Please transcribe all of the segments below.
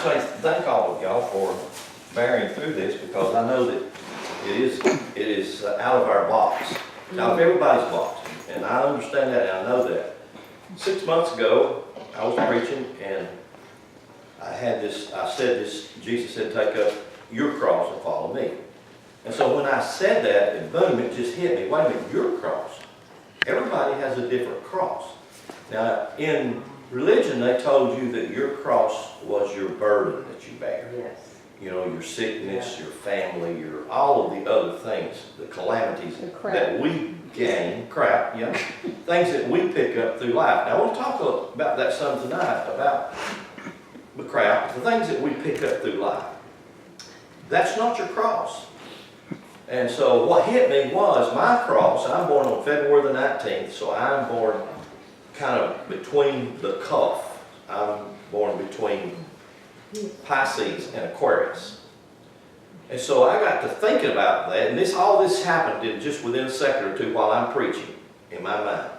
say thank all of y'all for bearing through this, because I know that it is out of our box, out of everybody's box, and I understand that and I know that. 6 months ago, I was preaching and I said this, Jesus said, take up your cross and follow me. And so when I said that, and boom, it just hit me, wait a minute, your cross. Everybody has a different cross. Now, in religion, they told you that your cross was your burden that you bear. Yes. You know, your sickness, your family, your all of the other things, the calamities that we gain, things that we pick up through life. Now, I want to talk about that some tonight, about the crap, the things that we pick up through life. That's not your cross. And so what hit me was my cross. I'm born on February the 19th, so I'm born kind of between the cuff. I'm born between Pisces and Aquarius. And so I got to thinking about that, and all this happened just within a second or two while I'm preaching in my mind.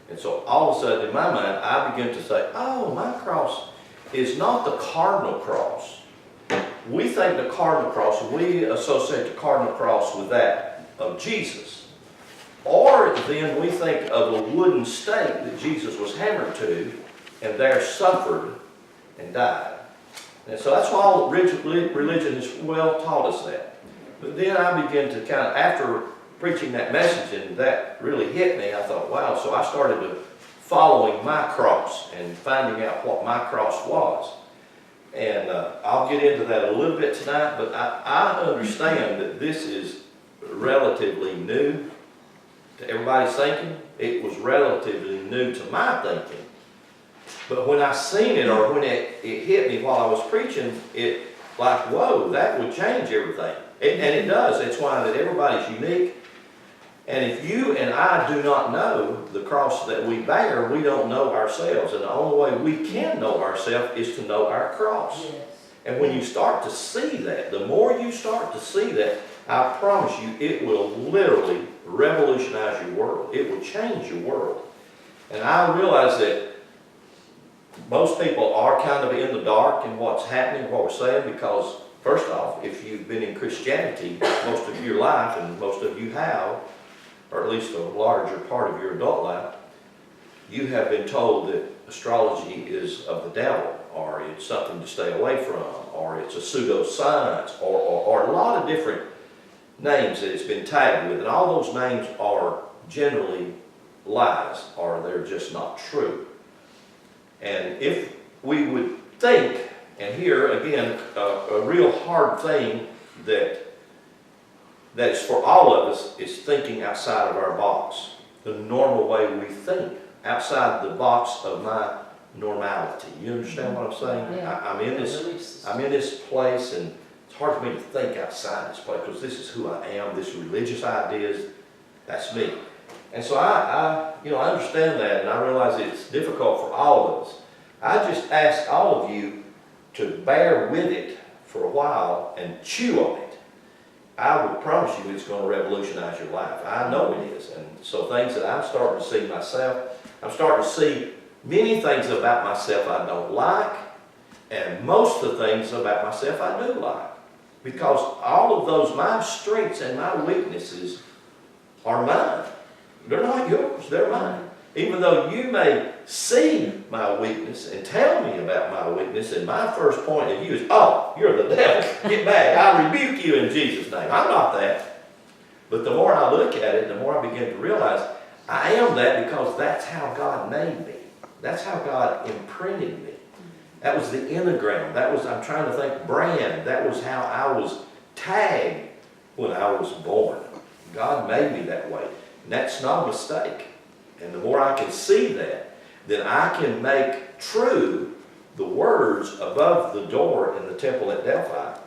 And so all of a sudden in my mind, I began to say, oh, my cross is not the cardinal cross. We think the cardinal cross, we associate the cardinal cross with that of Jesus. Or then we think of a wooden stake that Jesus was hammered to and there suffered and died. And so that's why all religion has well taught us that. But then I began to kind of, after preaching that message and that really hit me, I thought, wow, so I started following my cross and finding out what my cross was. And I'll get into that a little bit tonight, but I understand that this is relatively new to everybody's thinking. It was relatively new to my thinking. But when I seen it, or when it hit me while I was preaching, it like, whoa, that would change everything. And it does. It's why that everybody's unique. And if you and I do not know the cross that we bear, we don't know ourselves. And the only way we can know ourselves is to know our cross. Yes. And when you start to see that, the more you start to see that, I promise you, it will literally revolutionize your world. It will change your world. And I realize that most people are kind of in the dark in what's happening, what we're saying, because first off, if you've been in Christianity most of your life, and most of you have, or at least a larger part of your adult life, you have been told that astrology is of the devil, or it's something to stay away from, or it's a pseudoscience, or a lot of different names that it's been tagged with. And all those names are generally lies, or they're just not true. And if we would think, and here again, a real hard thing that is for all of us is thinking outside of our box. The normal way we think, outside the box of my normality. You understand what I'm saying? Yeah. I'm in this place, and it's hard for me to think outside this place, because this is who I am. This religious ideas, that's me. And so I understand that, and I realize it's difficult for all of us. I just ask all of you to bear with it for a while and chew on it. I would promise you it's going to revolutionize your life. I know it is. And so things that I'm starting to see myself, I'm starting to see many things about myself I don't like, and most of the things about myself I do like. Because all of those, my strengths and my weaknesses are mine. They're not yours, they're mine. Even though you may see my weakness and tell me about my weakness, and my first point of view is, oh, you're the devil, get back, I rebuke you in Jesus' name. I'm not that. But the more I look at it, the more I begin to realize I am that, because that's how God made me. That's how God imprinted me. That was the enneagram. That was, I'm trying to think, brand. That was how I was tagged when I was born. God made me that way. And that's not a mistake. And the more I can see that, then I can make true the words above the door in the temple at Delphi.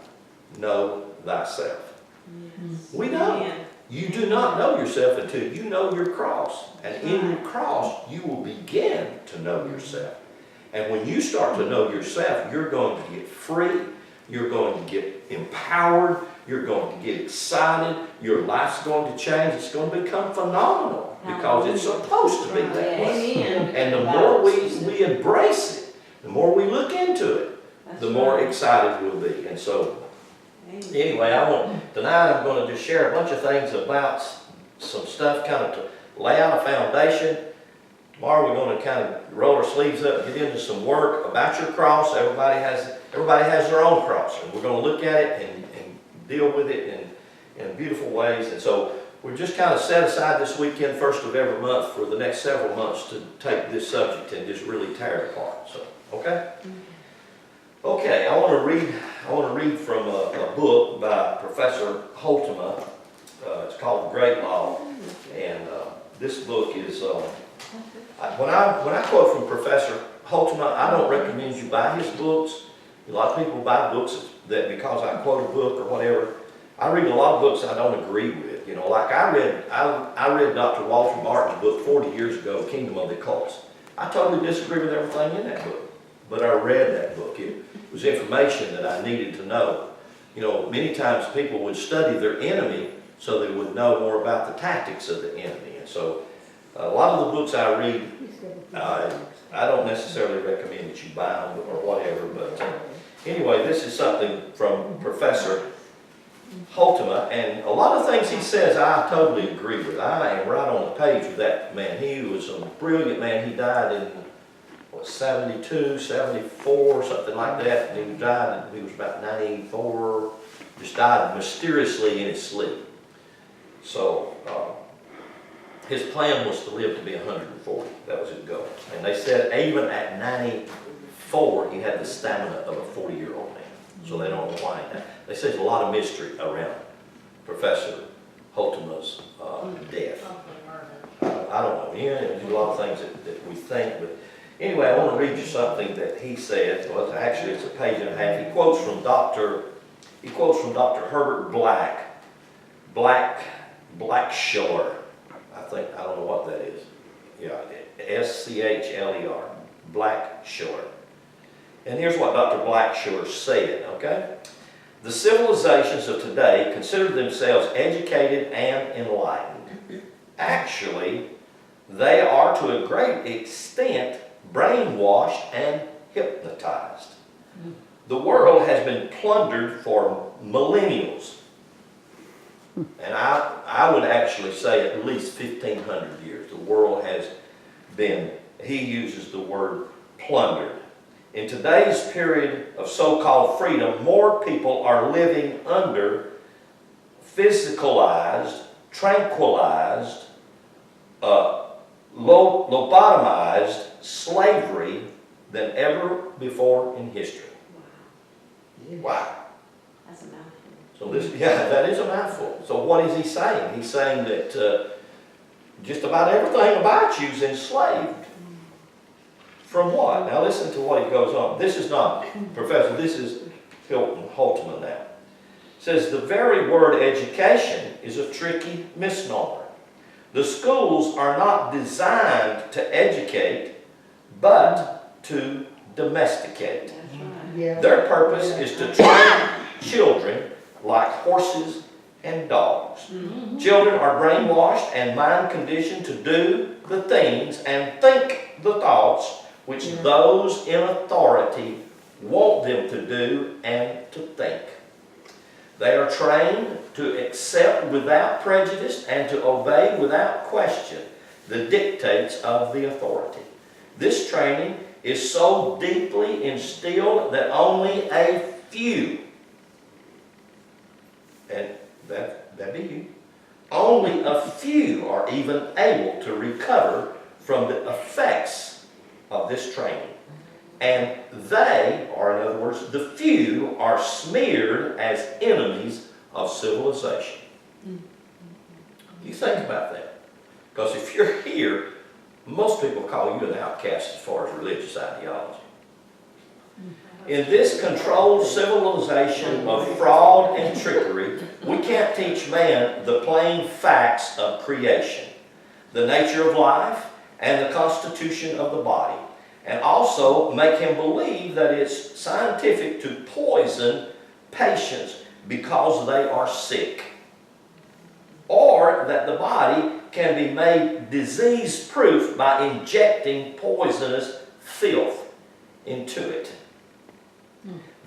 Know thyself. Yes. We know. Amen. You do not know yourself until you know your cross. And in your cross, you will begin to know yourself. And when you start to know yourself, you're going to get free. You're going to get empowered. You're going to get excited. Your life's going to change. It's going to become phenomenal, because it's supposed to be that way. And the more we embrace it, the more we look into it, the more excited we'll be. And so, anyway, tonight I'm going to just share a bunch of things about some stuff kind of to lay out a foundation. Tomorrow we're going to kind of roll our sleeves up and get into some work about your cross. Everybody has their own cross, and we're going to look at it and deal with it in beautiful ways. And so we're just kind of set aside this weekend, first of every month, for the next several months to take this subject and just really tear it apart. So, okay? Okay, I want to read from a book by Professor Holtema. It's called The Great Law, and this book is when I quote from Professor Holtema, I don't recommend you buy his books. A lot of people buy books that because I quote a book or whatever. I read a lot of books I don't agree with. You know, like I read Dr. Walter Martin's book 40 years ago, Kingdom of the Cults. I totally disagree with everything in that book, but I read that book. It was information that I needed to know. You know, many times people would study their enemy so they would know more about the tactics of the enemy. And so a lot of the books I read, I don't necessarily recommend that you buy them or whatever, but anyway, this is something from Professor Holtema, and a lot of things he says I totally agree with. I am right on the page with that man. He was a brilliant man. He died in, 72, 74, something like that, and he died, he was about 94, just died mysteriously in his sleep. So, his plan was to live to be 140. That was his goal. And they said even at 94, he had the stamina of a 40-year-old man. So they don't know why. They say there's a lot of mystery around Professor Holtema's death. I don't know. Yeah, there's a lot of things that we think. But anyway, I want to read you something that he said. Well, actually, it's a page and a half. He quotes from Dr. Herbert Blackshiller. I don't know what that is. Yeah, Schler, Blackshiller. And here's what Dr. Blackshiller said, okay? The civilizations of today consider themselves educated and enlightened. Actually, they are to a great extent brainwashed and hypnotized. The world has been plundered for millennials. And I would actually say at least 1,500 years. The world has been, he uses the word plundered. In today's period of so-called freedom, more people are living under physicalized, tranquilized, lobotomized slavery than ever before in history. Wow. That's a mouthful. So that is a mouthful. So what is he saying? He's saying that just about everything about you is enslaved. From what? Now listen to what he goes on. This is not Professor, this is Holtema now. It says the very word education is a tricky misnomer. The schools are not designed to educate, but to domesticate. Yeah. Their purpose is to train children like horses and dogs. Mm-hmm. Children are brainwashed and mind conditioned to do the things and think the thoughts which those in authority want them to do and to think. They are trained to accept without prejudice and to obey without question the dictates of the authority. This training is so deeply instilled that only a few, and that'd be you, only a few are even able to recover from the effects of this training. And they, or in other words, the few, are smeared as enemies of civilization. You think about that. Because if you're here, most people call you an outcast as far as religious ideology. In this controlled civilization of fraud and trickery, we can't teach man the plain facts of creation, the nature of life, and the constitution of the body, and also make him believe that it's scientific to poison patients because they are sick, or that the body can be made disease-proof by injecting poisonous filth into it.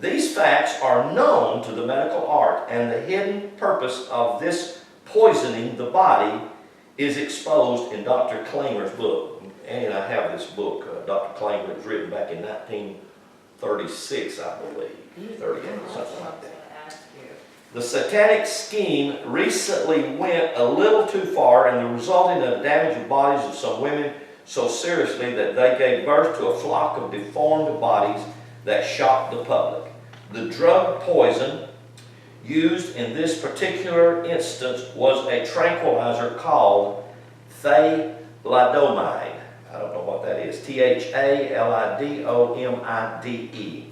These facts are known to the medical art, and the hidden purpose of this poisoning the body is exposed in Dr. Klamer's book. And I have this book, Dr. Klamer, was written back in 1936, I believe, 38, something like that. The satanic scheme recently went a little too far, and the resulting of damage of bodies of some women so seriously that they gave birth to a flock of deformed bodies that shocked the public. The drug poison used in this particular instance was a tranquilizer called thalidomide. I don't know what that is. Thalidomide.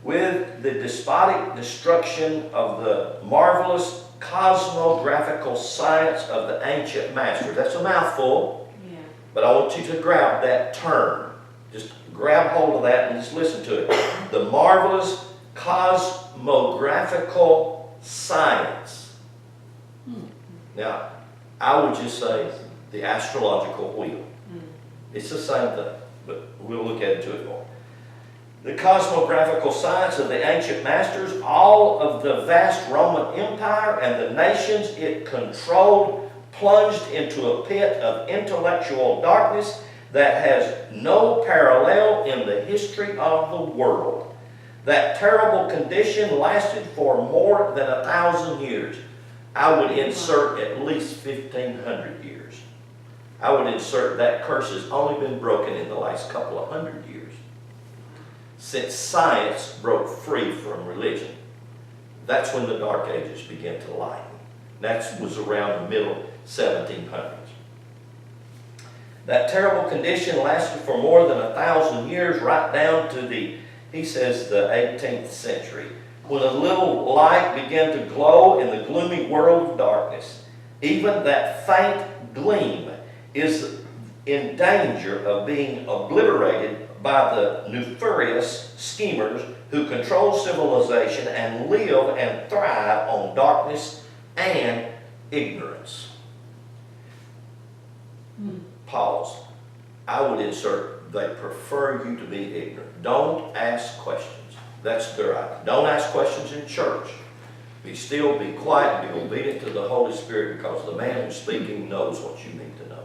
With the despotic destruction of the marvelous cosmographical science of the ancient masters. That's a mouthful, but I want you to grab that term. Just grab hold of that and just listen to it. The marvelous cosmographical science. Now, I would just say the astrological wheel. It's the same thing, but we'll look into it more. The cosmographical science of the ancient masters, all of the vast Roman Empire and the nations it controlled, plunged into a pit of intellectual darkness that has no parallel in the history of the world. That terrible condition lasted for more than 1,000 years. I would insert at least 1,500 years. I would insert that curse has only been broken in the last couple of hundred years, since science broke free from religion. That's when the Dark Ages began to lighten. That was around the middle 1700s. That terrible condition lasted for more than 1,000 years, right down to he says, the 18th century, when a little light began to glow in the gloomy world of darkness. Even that faint gleam is in danger of being obliterated by the nefarious schemers who control civilization and live and thrive on darkness and ignorance. Pause. I would insert, they prefer you to be ignorant. Don't ask questions. That's their idea. Don't ask questions in church. Be still, be quiet, be obedient to the Holy Spirit, because the man who's speaking knows what you need to know.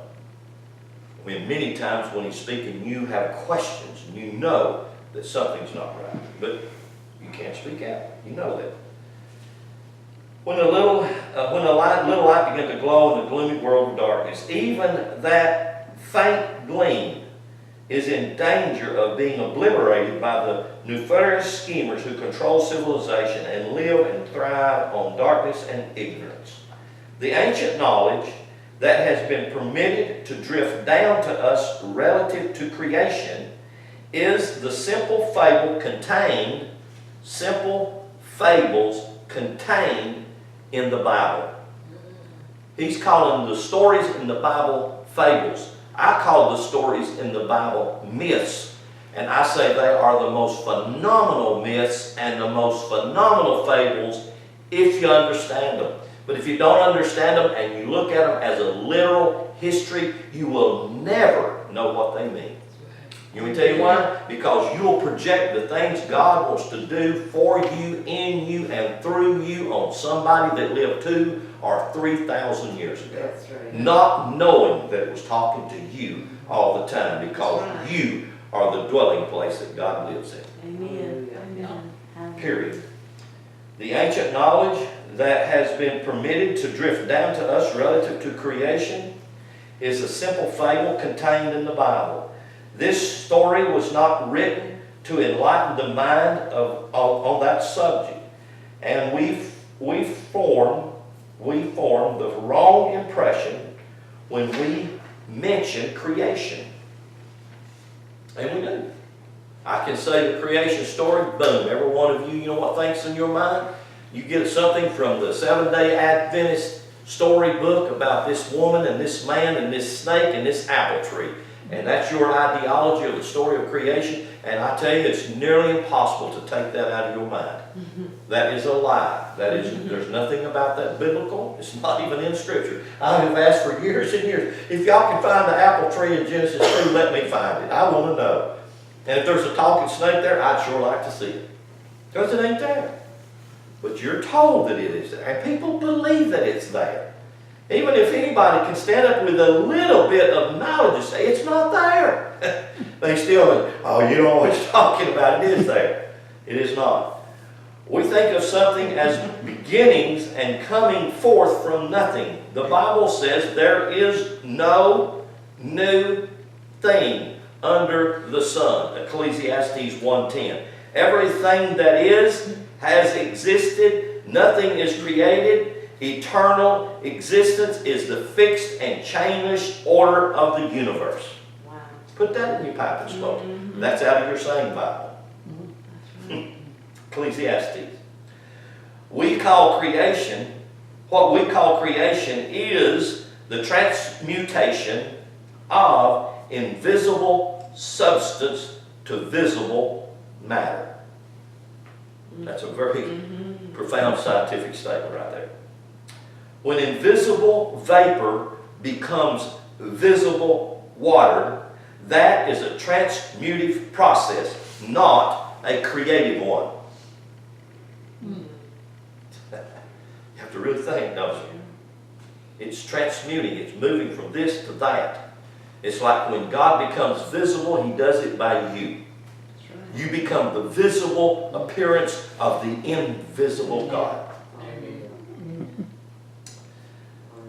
When many times when he's speaking, you have questions and you know that something's not right, but you can't speak out. You know that. When a little light began to glow in the gloomy world of darkness, even that faint gleam is in danger of being obliterated by the nefarious schemers who control civilization and live and thrive on darkness and ignorance. The ancient knowledge that has been permitted to drift down to us relative to creation is the simple fables contained in the Bible. He's calling the stories in the Bible fables. I call the stories in the Bible myths. And I say they are the most phenomenal myths and the most phenomenal fables if you understand them. But if you don't understand them and you look at them as a literal history, you will never know what they mean. You want me to tell you why? Because you'll project the things God wants to do for you, in you, and through you on somebody that lived 2,000 or 3,000 years ago. That's right. Not knowing that it was talking to you all the time, because you are the dwelling place that God lives in. Amen. Amen. Period. The ancient knowledge that has been permitted to drift down to us relative to creation is a simple fable contained in the Bible. This story was not written to enlighten the mind on that subject, and we form the wrong impression when we mention creation, and we do. I can say the creation story, boom, every one of you, you know what thinks in your mind? You get something from the Seventh-day Adventist storybook about this woman and this man and this snake and this apple tree. And that's your ideology of the story of creation. And I tell you, it's nearly impossible to take that out of your mind. That is a lie. There's nothing about that biblical. It's not even in Scripture. I have asked for years and years, if y'all can find the apple tree in Genesis 2, let me find it. I want to know. And if there's a talking snake there, I'd sure like to see it. Because it ain't there. But you're told that it is there. And people believe that it's there. Even if anybody can stand up with a little bit of knowledge and say, it's not there. They still, oh, you know what he's talking about. It is there. It is not. We think of something as beginnings and coming forth from nothing. The Bible says there is no new thing under the sun. Ecclesiastes 1:10. Everything that is has existed. Nothing is created. Eternal existence is the fixed and changeless order of the universe. Wow. Put that in your pipe and smoke. That's out of your sane Bible. Ecclesiastes. We call creation, what we call creation is the transmutation of invisible substance to visible matter. That's a very profound scientific statement right there. When invisible vapor becomes visible water, that is a transmutive process, not a creative one. You have to really think, don't you? It's transmuting. It's moving from this to that. It's like when God becomes visible, He does it by you. You become the visible appearance of the invisible God.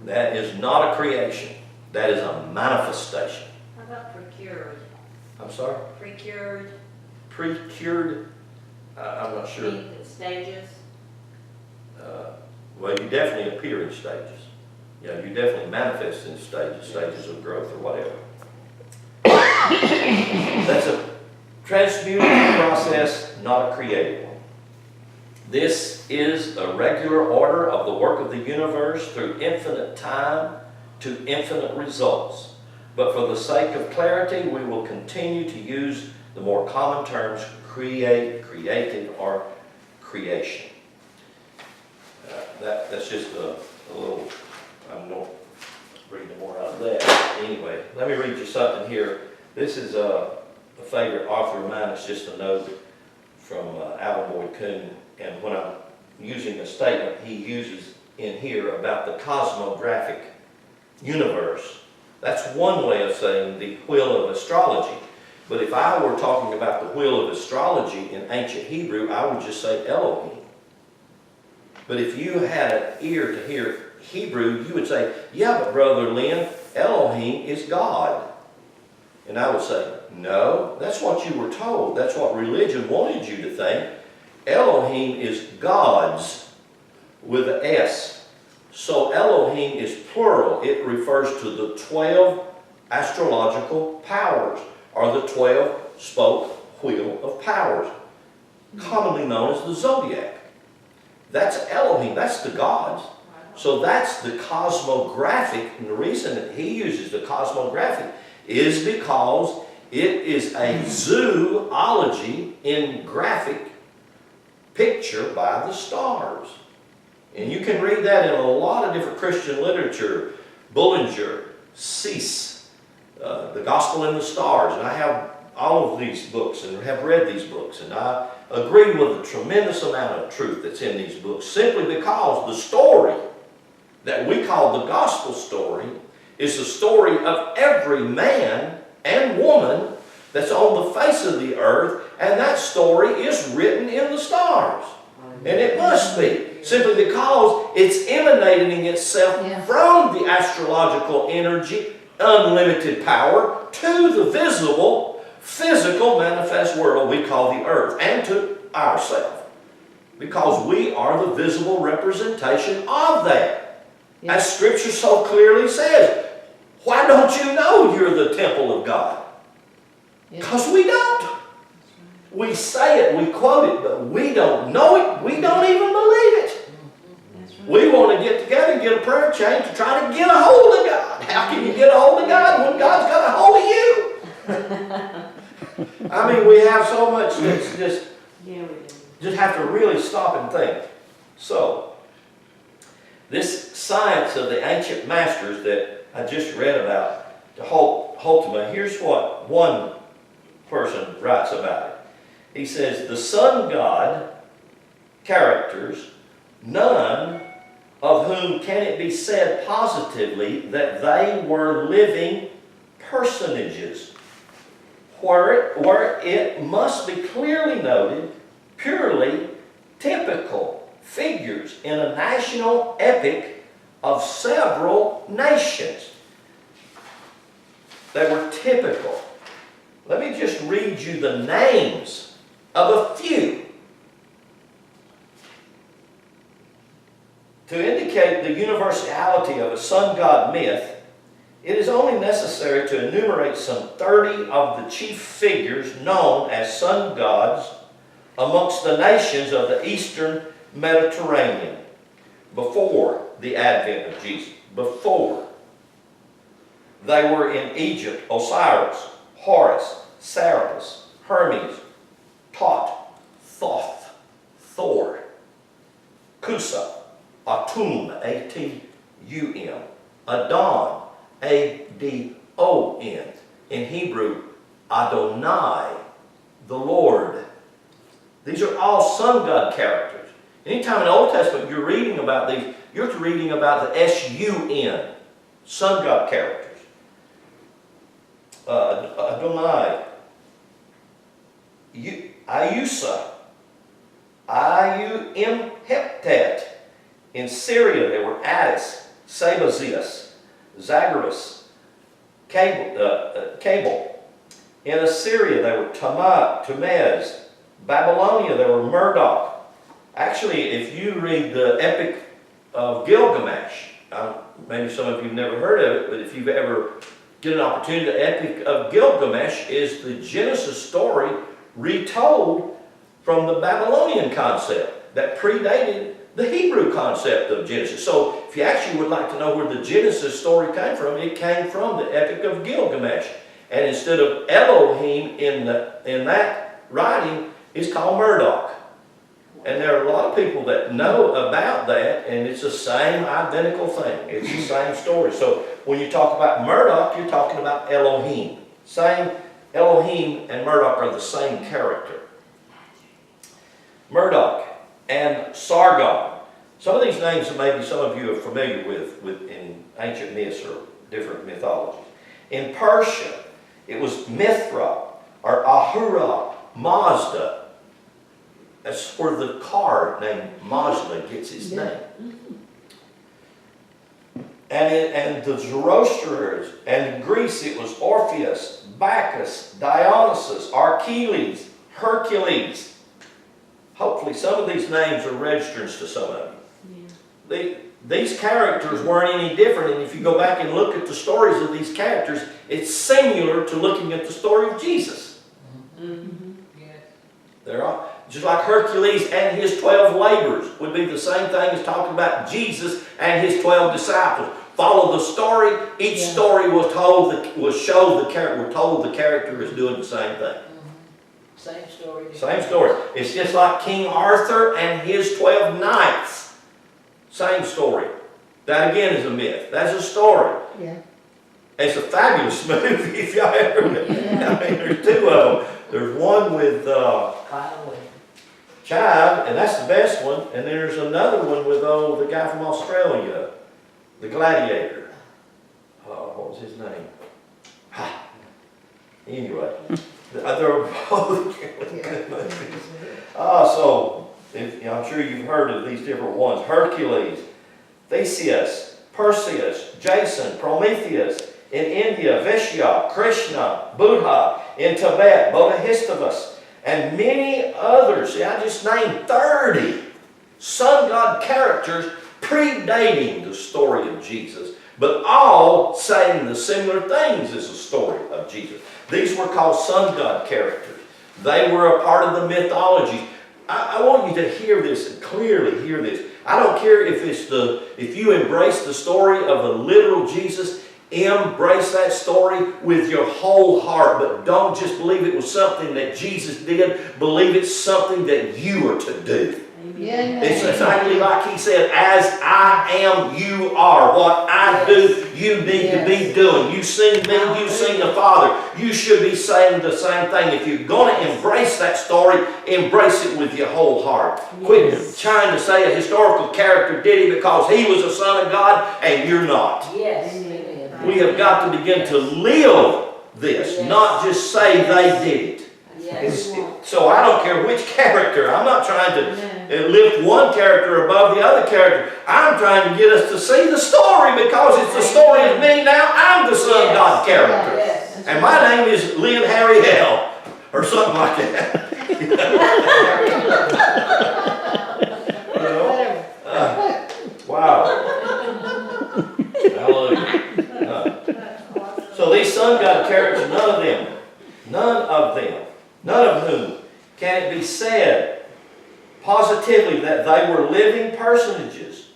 That is not a creation. That is a manifestation. How about procured? I'm sorry? Procured. Procured? I'm not sure. Stages. Well, you definitely appear in stages. Yeah, you definitely manifest in stages of growth or whatever. That's a transmuting process, not a creative one. This is a regular order of the work of the universe through infinite time to infinite results. But for the sake of clarity, we will continue to use the more common terms creative, or creation. That's just a little, I'm going to read more out of that. Anyway, let me read you something here. This is a favorite author of mine. It's just a note from Alan Boyd Kuhn. And when I'm using a statement he uses in here about the cosmographic universe, that's one way of saying the wheel of astrology. But if I were talking about the wheel of astrology in ancient Hebrew, I would just say Elohim. But if you had an ear to hear Hebrew, you would say, yeah, but Brother Lynn, Elohim is God. And I would say, no, that's what you were told. That's what religion wanted you to think. Elohim is gods with an S. So Elohim is plural. It refers to the 12 astrological powers, or the 12-spoke wheel of powers, commonly known as the zodiac. That's Elohim. That's the gods. So that's the cosmographic, and the reason that he uses the cosmographic is because it is a zoology in graphic picture by the stars. And you can read that in a lot of different Christian literature. Bullinger, Cease, The Gospel in the Stars. And I have all of these books and have read these books. And I agree with a tremendous amount of truth that's in these books, simply because the story that we call the gospel story is the story of every man and woman that's on the face of the earth, and that story is written in the stars. And it must be, simply because it's emanating itself from the astrological energy, unlimited power, to the visible, physical, manifest world we call the earth, and to ourselves. Because we are the visible representation of that. As Scripture so clearly says, why don't you know you're the temple of God? Because we don't. We say it, we quote it, but we don't know it. We don't even believe it. We want to get together and get a prayer chain to try to get a hold of God. How can you get a hold of God when God's got a hold of you? I mean, we have so much that's just have to really stop and think. So, this science of the ancient masters that I just read about to hold to me, here's what one person writes about it. He says, the sun god characters, none of whom can it be said positively that they were living personages, where it must be clearly noted, purely typical figures in a national epic of several nations. They were typical. Let me just read you the names of a few. To indicate the universality of a sun god myth, it is only necessary to enumerate some 30 of the chief figures known as sun gods amongst the nations of the eastern Mediterranean before the advent of Jesus. Before. They were in Egypt: Osiris, Horus, Serapis, Hermes, Tot, Thoth, Thor, Kusa, Atum, A-T-U-M, Adon, A-D-O-N. In Hebrew, Adonai, the Lord. These are all sun god characters. Anytime in the Old Testament you're reading about these, you're reading about the S-U-N, sun god characters. Adonai, Ayusa, Ayu-Imheptet. In Syria there were Addis, Sabazius, Zagreus, Cable. In Assyria there were Tamez. Babylonia there were Marduk. Actually, if you read the Epic of Gilgamesh, maybe some of you have never heard of it, but if you've ever get an opportunity, the Epic of Gilgamesh is the Genesis story retold from the Babylonian concept that predated the Hebrew concept of Genesis. So if you actually would like to know where the Genesis story came from, it came from the Epic of Gilgamesh. And instead of Elohim in that writing, it's called Marduk. And there are a lot of people that know about that, and it's the same identical thing. It's the same story. So when you talk about Marduk, you're talking about Elohim. Same Elohim and Marduk are the same character. Marduk and Sargon. Some of these names maybe some of you are familiar with in ancient myths or different mythologies. In Persia, it was Mithra or Ahura Mazda. That's where the car named Mazda gets its name. And the Zoroastrians, and in Greece it was Orpheus, Bacchus, Dionysus, Achilles, Hercules. Hopefully some of these names are registrants to some of you. These characters weren't any different, and if you go back and look at the stories of these characters, it's similar to looking at the story of Jesus. They're all, just like Hercules and his 12 laborers would be the same thing as talking about Jesus and his 12 disciples. Follow the story. Each story was told the character is doing the same thing. Same story. Same story. It's just like King Arthur and his 12 knights. Same story. That again is a myth. That's a story. Yeah. It's a fabulous movie if y'all ever. I mean, there's two of them. There's one with Chive, and that's the best one. And there's another one with the guy from Australia, the Gladiator. What was his name? Anyway, they're both good movies. So I'm sure you've heard of these different ones: Hercules, Theseus, Perseus, Jason, Prometheus. In India, Vishya, Krishna, Buddha. In Tibet, Bodhisattva, and many others. See, I just named 30 sun god characters predating the story of Jesus, but all saying the similar things as the story of Jesus. These were called sun god characters. They were a part of the mythology. I want you to hear this and clearly hear this. I don't care if you embrace the story of a literal Jesus. Embrace that story with your whole heart, but don't just believe it was something that Jesus did. Believe it's something that you are to do. Yeah. It's exactly like he said, as I am, you are. What I do, you need to be doing. You sing me, you sing the Father. You should be saying the same thing. If you're going to embrace that story, embrace it with your whole heart. Quit trying to say a historical character did it because he was a son of God and you're not. Yes. We have got to begin to live this, not just say they did it. Yes. So I don't care which character. I'm not trying to lift one character above the other character. I'm trying to get us to see the story because it's the story of me now. I'm the Son of God character. Yes. And my name is Lynn Harry Hell or something like that. You know? Wow. Hallelujah. So these Son of God characters, none of whom can it be said positively that they were living personages.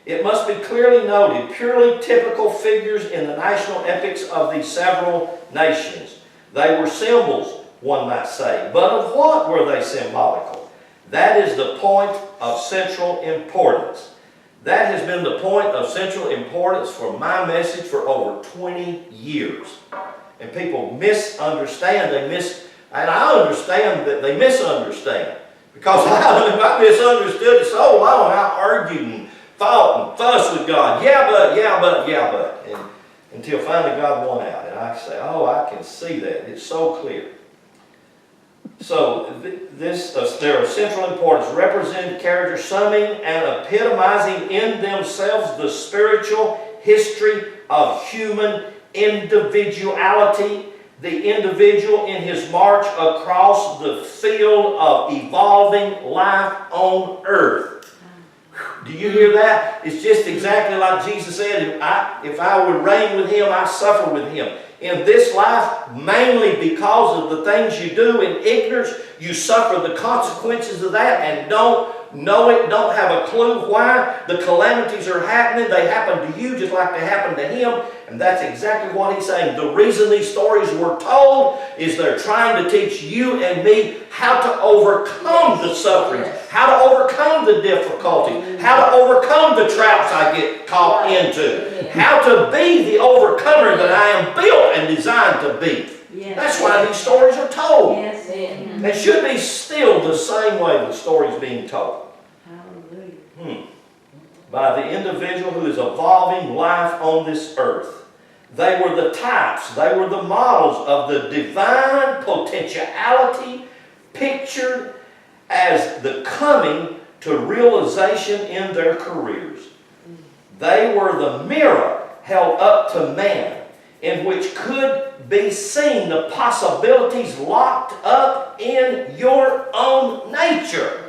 It must be clearly noted, purely typical figures in the national epics of the several nations. They were symbols, one might say. But of what were they symbolical? That is the point of central importance. That has been the point of central importance for my message for over 20 years. And people misunderstand, and I understand that they misunderstand. Because I misunderstood it so long, I argued and fought and fussed with God. Yeah, but. And until finally God won out. And I say, oh, I can see that. It's so clear. So there are central importance, represented characters summing and epitomizing in themselves the spiritual history of human individuality, the individual in his march across the field of evolving life on earth. Do you hear that? It's just exactly like Jesus said, if I would reign with him, I suffer with him. In this life, mainly because of the things you do in ignorance, you suffer the consequences of that and don't know it, don't have a clue why the calamities are happening. They happen to you just like they happen to him. And that's exactly what he's saying. The reason these stories were told is they're trying to teach you and me how to overcome the sufferings, how to overcome the difficulty, how to overcome the traps I get caught into, how to be the overcomer that I am built and designed to be. That's why these stories are told. They should be still the same way the story's being told. By the individual who is evolving life on this earth. They were the types, they were the models of the divine potentiality pictured as the coming to realization in their careers. They were the mirror held up to man in which could be seen the possibilities locked up in your own nature.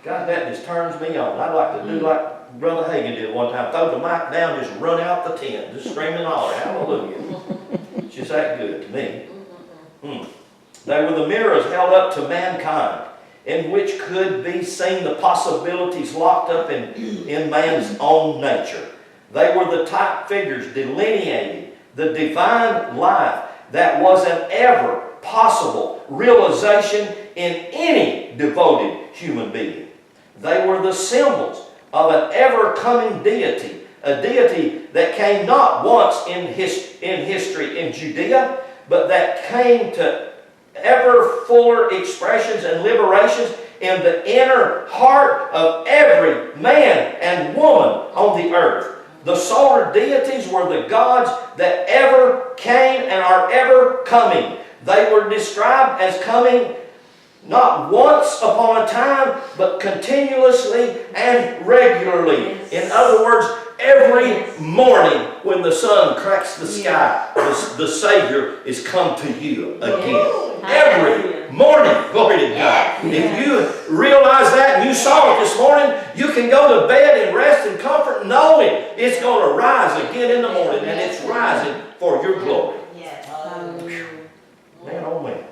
God, that just turns me on. I'd like to do like Brother Hagin did one time. Throw the mic down, just run out the tent, just scream and holler. Hallelujah. It's just that good to me. They were the mirrors held up to mankind in which could be seen the possibilities locked up in man's own nature. They were the type figures delineating the divine life that was an ever possible realization in any devoted human being. They were the symbols of an ever-coming deity, a deity that came not once in history in Judea, but that came to ever fuller expressions and liberations in the inner heart of every man and woman on the earth. The solar deities were the gods that ever came and are ever coming. They were described as coming not once upon a time, but continuously and regularly. In other words, every morning when the sun cracks the sky, the Savior is come to you again. Every morning, glory to God. If you realize that and you saw it this morning, you can go to bed and rest and comfort knowing it's going to rise again in the morning, and it's rising for your glory. Man, oh man.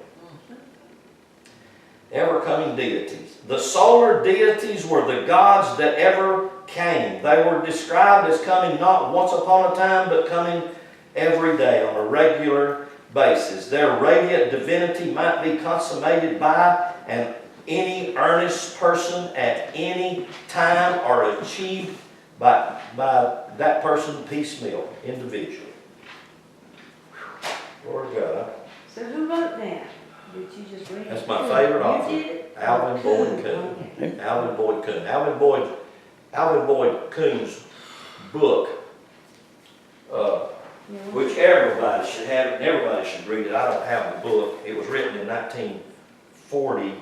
Ever-coming deities. The solar deities were the gods that ever came. They were described as coming not once upon a time, but coming every day on a regular basis. Their radiant divinity might be consummated by and any earnest person at any time are achieved by that person piecemeal, individually. Lord God, So who wrote that? Did you just read it? that's my favorite You author, did it? Alvin Boyd Kuhn. Okay. Alvin Boyd Kuhn. Alvin Boyd Kuhn's book, which everybody should have, and everybody should read it. I don't have the book. It was written in 1940.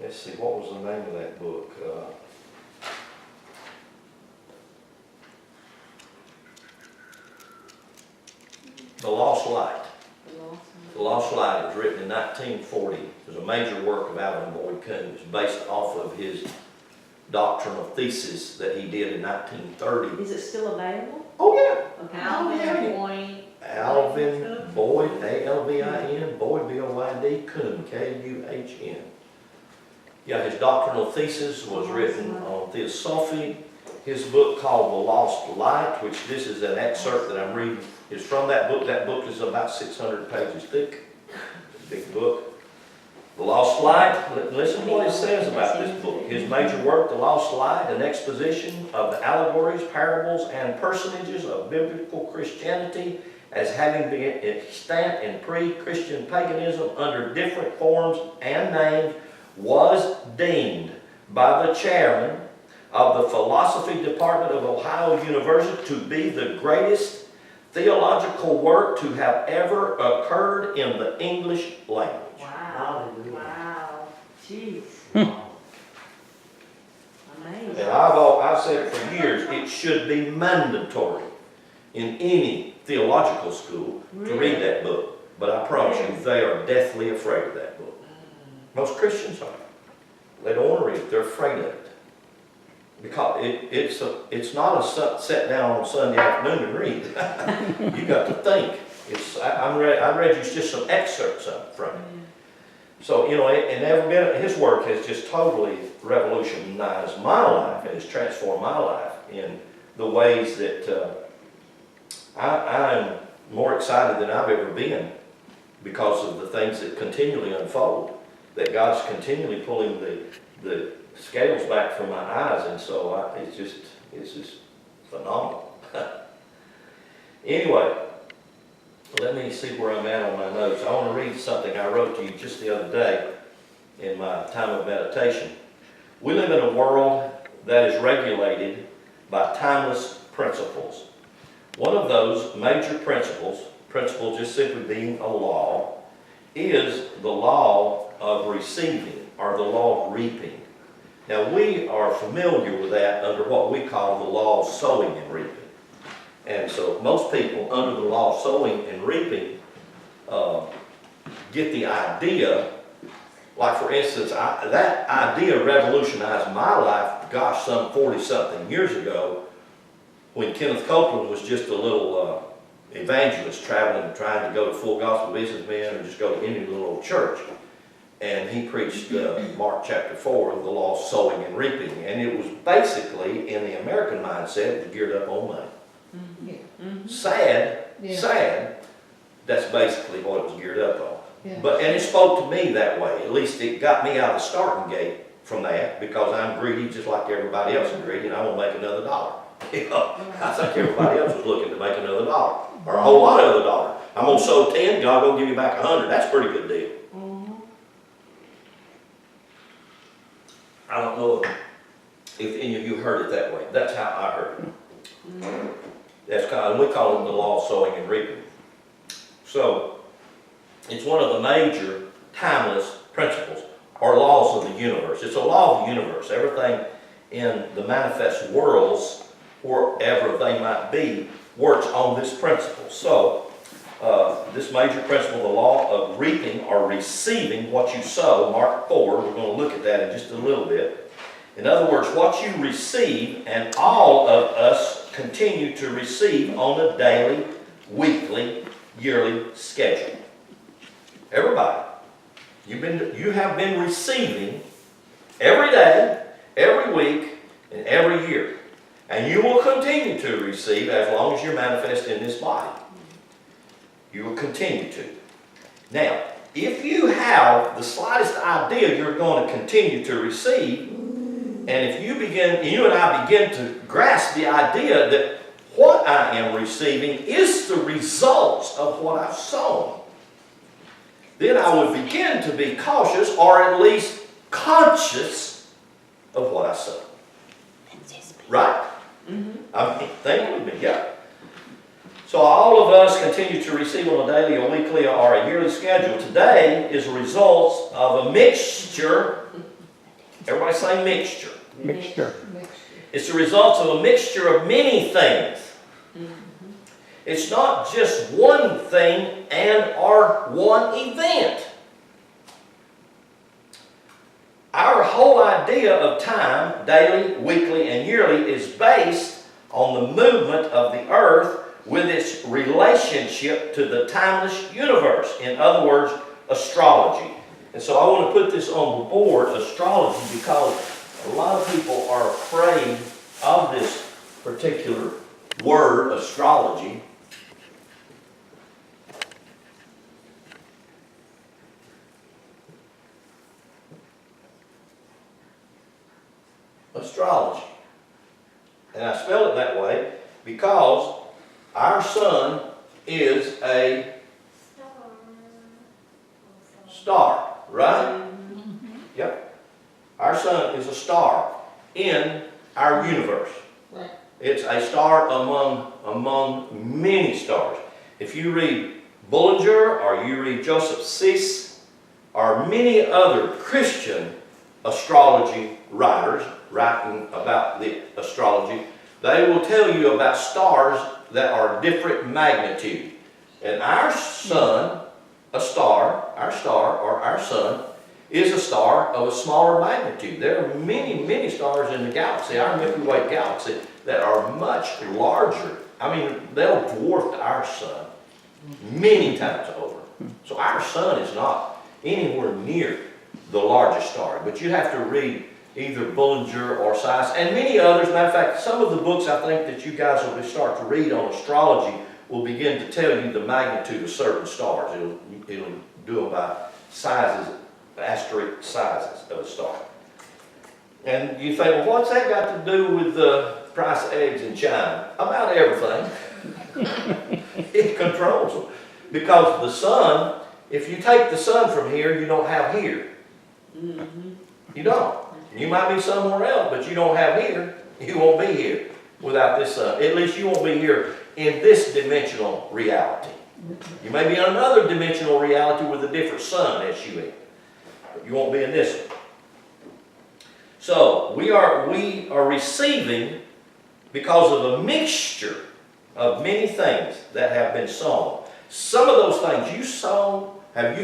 Let's see, what was the name of that book? The Lost Light. The Lost Light was written in 1940. It was a major work of Alvin Boyd Kuhn. It was based off of his doctrinal thesis that he did in 1930. Is it still available? Oh yeah, Okay. Alvin Boyd. Alvin Boyd, A-L-V-I-N, Boyd, B-O-Y-D, Kuhn, K-U-H-N. Yeah, his doctrinal thesis was written on Theosophy. His book called The Lost Light, which this is an excerpt that I'm reading, is from that book. That book is about 600 pages thick. It's a big book. The Lost Light, listen to what it says about this book. His major work, The Lost Light, an exposition of the allegories, parables, and personages of biblical Christianity as having been extant in pre-Christian paganism under different forms and names, was deemed by the chairman of the philosophy department of Ohio University to be the greatest theological work to have ever occurred in the English language. Wow. Hallelujah. Wow. Jeez. Amazing. And I've said it for years, it should be mandatory in any theological school to read that book. But I promise you, they are deathly afraid of that book. Most Christians are. They don't want to read it. They're afraid of it. Because it's not a sit down on Sunday afternoon and read. You got to think. I read you just some excerpts from it. So, you know, and every bit of his work has just totally revolutionized my life. It has transformed my life in the ways that I'm more excited than I've ever been because of the things that continually unfold. That God's continually pulling the scales back from my eyes, and so it's just phenomenal. Anyway, let me see where I'm at on my notes. I want to read something I wrote to you just the other day in my time of meditation. We live in a world that is regulated by timeless principles. One of those major principle just simply being a law, is the law of receiving, or the law of reaping. Now we are familiar with that under what we call the law of sowing and reaping. And so most people under the law of sowing and reaping get the idea, like for instance, that idea revolutionized my life, gosh, some 40-something years ago, when Kenneth Copeland was just a little evangelist traveling, trying to go to full gospel businessmen or just go to any little old church. And he preached Mark chapter 4, the law of sowing and reaping. And it was basically, in the American mindset, it was geared up on money. Mm-hmm. Sad, that's basically what it was geared up on. Yeah. And it spoke to me that way. At least it got me out of the starting gate from that, because I'm greedy just like everybody else is greedy, and I want to make another dollar. You know, I think everybody else was looking to make another dollar, or a whole lot of other dollar. I'm going to sow 10, God will give you back 100. That's a pretty good deal. I don't know if any of you heard it that way. That's how I heard it. That's and we call it the law of sowing and reaping. So it's one of the major timeless principles or laws of the universe. It's a law of the universe. Everything in the manifest worlds, wherever they might be, works on this principle. So this major principle, the law of reaping or receiving what you sow, Mark 4, we're going to look at that in just a little bit. In other words, what you receive, and all of us continue to receive on a daily, weekly, yearly schedule. Everybody, you have been receiving every day, every week, and every year. And you will continue to receive as long as you're manifest in this body. You will continue to. Now, if you have the slightest idea you're going to continue to receive, and if you and I begin to grasp the idea that what I am receiving is the results of what I've sown, then I would begin to be cautious, or at least conscious, of what I sow. Right? I mean, think with me, yeah. So all of us continue to receive on a daily, a weekly, or a yearly schedule. Today is a result of a mixture. Everybody say mixture. Mixture. It's the result of a mixture of many things. It's not just one thing and or one event. Our whole idea of time, daily, weekly, and yearly, is based on the movement of the earth with its relationship to the timeless universe. In other words, astrology. And so I want to put this on the board, astrology, because a lot of people are afraid of this particular word, astrology. Astrology. And I spell it that way because our sun is a star, right? Yep. Our sun is a star in our universe. It's a star among many stars. If you read Bullinger or you read Joseph Seuss or many other Christian astrology writers writing about the astrology, they will tell you about stars that are different magnitude. And our sun, our sun, is a star of a smaller magnitude. There are many, many stars in the galaxy, our Milky Way galaxy, that are much larger. I mean, they'll dwarf our sun many times over. So our sun is not anywhere near the largest star. But you have to read either Bullinger or Seuss and many others. Matter of fact, some of the books I think that you guys will start to read on astrology will begin to tell you the magnitude of certain stars. It'll do them by sizes, asterisk sizes of a star. And you think, well, what's that got to do with the price of eggs in China? About everything. It controls them. Because the sun, if you take the sun from here, you don't have here. You don't. You might be somewhere else, but you don't have here. You won't be here without this sun. At least you won't be here in this dimensional reality. You may be in another dimensional reality with a different sun, S-U-N. But you won't be in this one. So, we are receiving because of a mixture of many things that have been sown. Some of those things you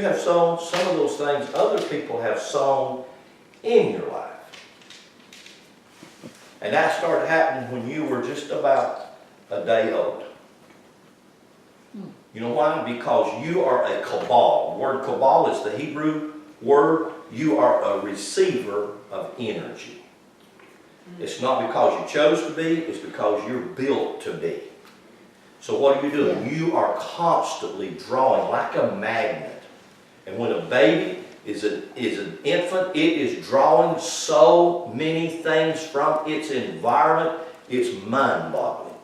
have sown, some of those things other people have sown in your life. And that started happening when you were just about a day old. You know why? Because you are a cabal. The word cabal is the Hebrew word. You are a receiver of energy. It's not because you chose to be, it's because you're built to be. So what are you doing? You are constantly drawing like a magnet. And when a baby is an infant, it is drawing so many things from its environment, it's mind-boggling.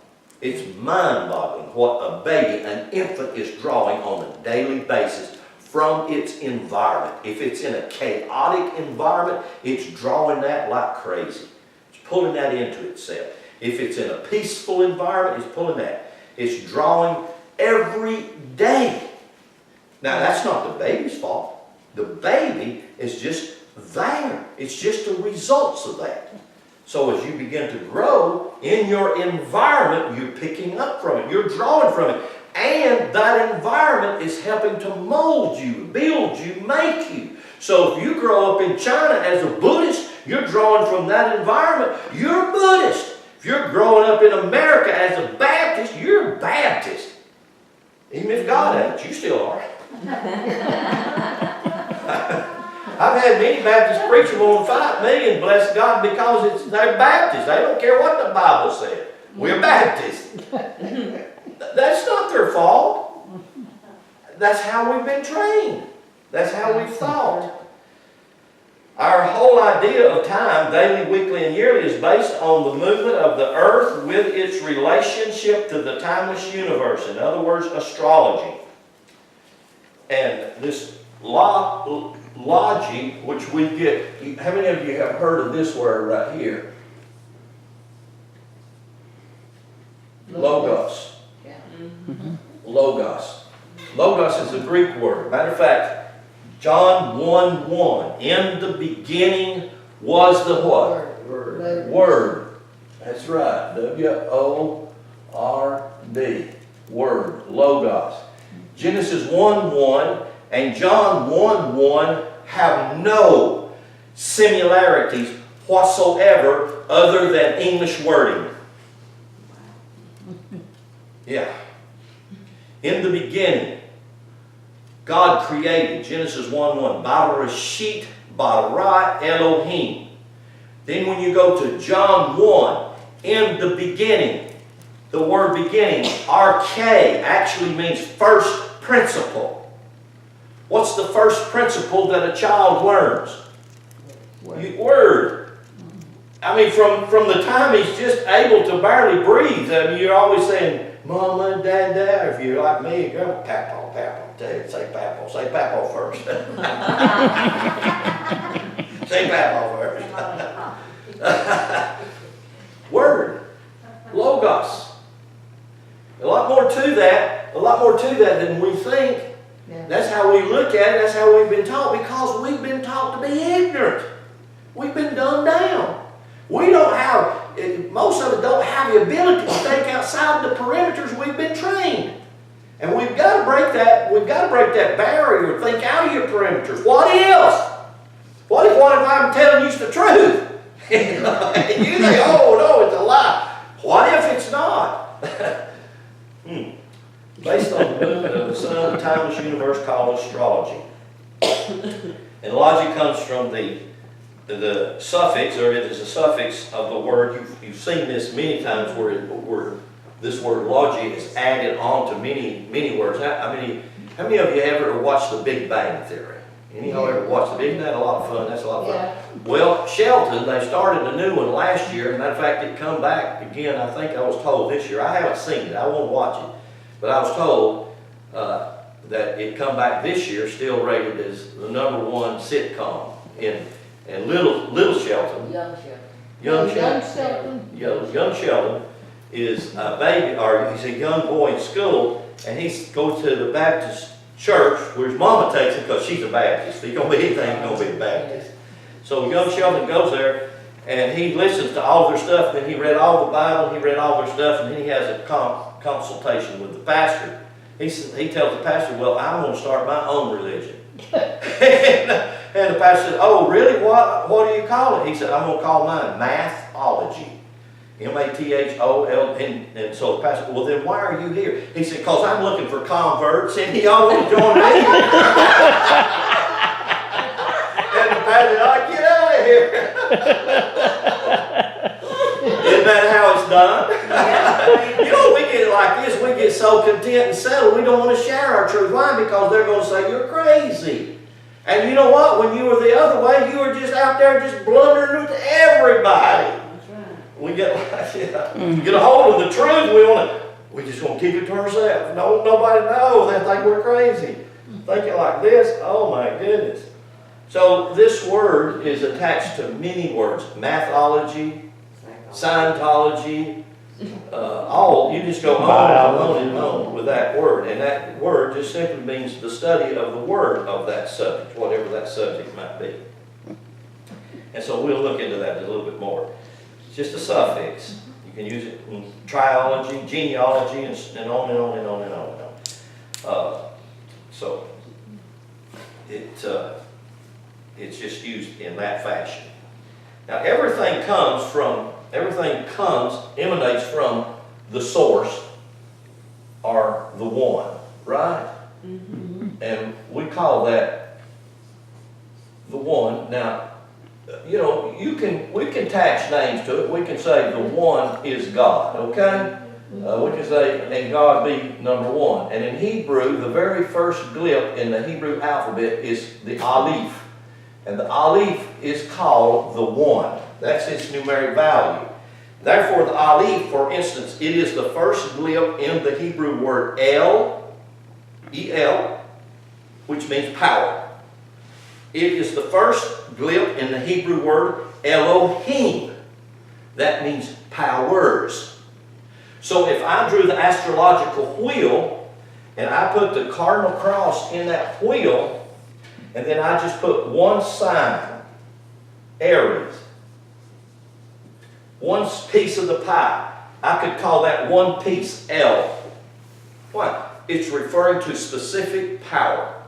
It's mind-boggling what a baby, an infant, is drawing on a daily basis from its environment. If it's in a chaotic environment, it's drawing that like crazy. It's pulling that into itself. If it's in a peaceful environment, it's pulling that. It's drawing every day. Now, that's not the baby's fault. The baby is just there. It's just the results of that. So as you begin to grow in your environment, you're picking up from it. You're drawing from it. And that environment is helping to mold you, build you, make you. So if you grow up in China as a Buddhist, you're drawing from that environment. You're Buddhist. If you're growing up in America as a Baptist, you're Baptist. Even if God ain't, you still are. I've had many Baptist preachers want to fight me, and bless God, because they're Baptists. They don't care what the Bible said. We're Baptists. That's not their fault. That's how we've been trained. That's how we've thought. Our whole idea of time, daily, weekly, and yearly, is based on the movement of the earth with its relationship to the timeless universe. In other words, astrology. And this logic, which we get, how many of you have heard of this word right here? Logos. Yeah. Logos. Logos is a Greek word. Matter of fact, John 1:1. In the beginning was the what? Word. Word. That's right. W-O-R-D. Word. Logos. Genesis 1:1 and John 1:1 have no similarities whatsoever other than English wording. Yeah. In the beginning, God created, Genesis 1:1, Barashit bara Elohim. Then when you go to John 1, in the beginning, the word beginning, arche, actually means first principle. What's the first principle that a child learns? Word. I mean, from the time he's just able to barely breathe, I mean, you're always saying, Mama, Dad, Dad. If you're like me, you're going, Papaw, Papaw. Say Papaw. Say Papaw first. Say Papaw first. Word. Logos. A lot more to that than we think. Yeah. That's how we look at it. That's how we've been taught, because we've been taught to be ignorant. We've been dumbed down. We don't have, most of us don't have the ability to think outside the perimeters we've been trained. And we've got to break that barrier, think out of your perimeters. What if? What if I'm telling you the truth? And you say, oh no, it's a lie. What if it's not? Based on the movement of the sun of the timeless universe called astrology. And logic comes from the suffix, or it is a suffix of the word. You've seen this many times where this word logic is added on to many words. How many of you ever watched The Big Bang Theory? Any of y'all ever watched The Big Bang? That's a lot of fun. That's a lot of fun. Yeah. Well, Shelton, they started a new one last year. Matter of fact, it come back again, I think I was told this year. I haven't seen it. I won't watch it. But I was told that it come back this year, still rated as the #1 sitcom in Little Shelton. Young Sheldon. Young Sheldon is a baby, or he's a young boy in school, and he goes to the Baptist church where his mama takes him because she's a Baptist. If he's going to be anything, he's going to be a Baptist. So young Sheldon goes there, and he listens to all their stuff. Then he read all the Bible, he read all their stuff, and then he has a consultation with the pastor. He tells the pastor, well, I'm going to start my own religion. And the pastor said, oh, really? What do you call it? He said, I'm going to call mine Mathology. M-A-T-H-O-L. And so the pastor said, well, then why are you here? He said, because I'm looking for converts, and y'all want to join me? And the pastor said, oh, get out of here. Isn't that how it's done? You know, we get it like this. We get so content and settled, we don't want to share our truth. Why? Because they're going to say you're crazy. And you know what? When you were the other way, you were just out there just blundering with everybody. That's right. We get like, get a hold of the truth. We just want to keep it to ourselves. No, nobody knows. They think we're crazy. Thinking like this, oh my goodness. So this word is attached to many words. Mathology, Scientology, you just go on and on with that word. And that word just simply means the study of the word of that subject, whatever that subject might be. And so we'll look into that a little bit more. It's just a suffix. You can use it in triology, genealogy, and on and on and on and on and on. So it's just used in that fashion. Now everything emanates from the source or the one, right? Mm-hmm. And we call that the one. Now, you know, we can attach names to it. We can say the one is God, okay? We can say, and God be number one. And in Hebrew, the very first glyph in the Hebrew alphabet is the aleph. And the aleph is called the one. That's its numeric value. Therefore, the aleph, for instance, it is the first glyph in the Hebrew word El, E-L, which means power. It is the first glyph in the Hebrew word Elohim. That means powers. So if I drew the astrological wheel, and I put the cardinal cross in that wheel, and then I just put one sign, Aries, one piece of the pie, I could call that one piece El. Why? It's referring to specific power.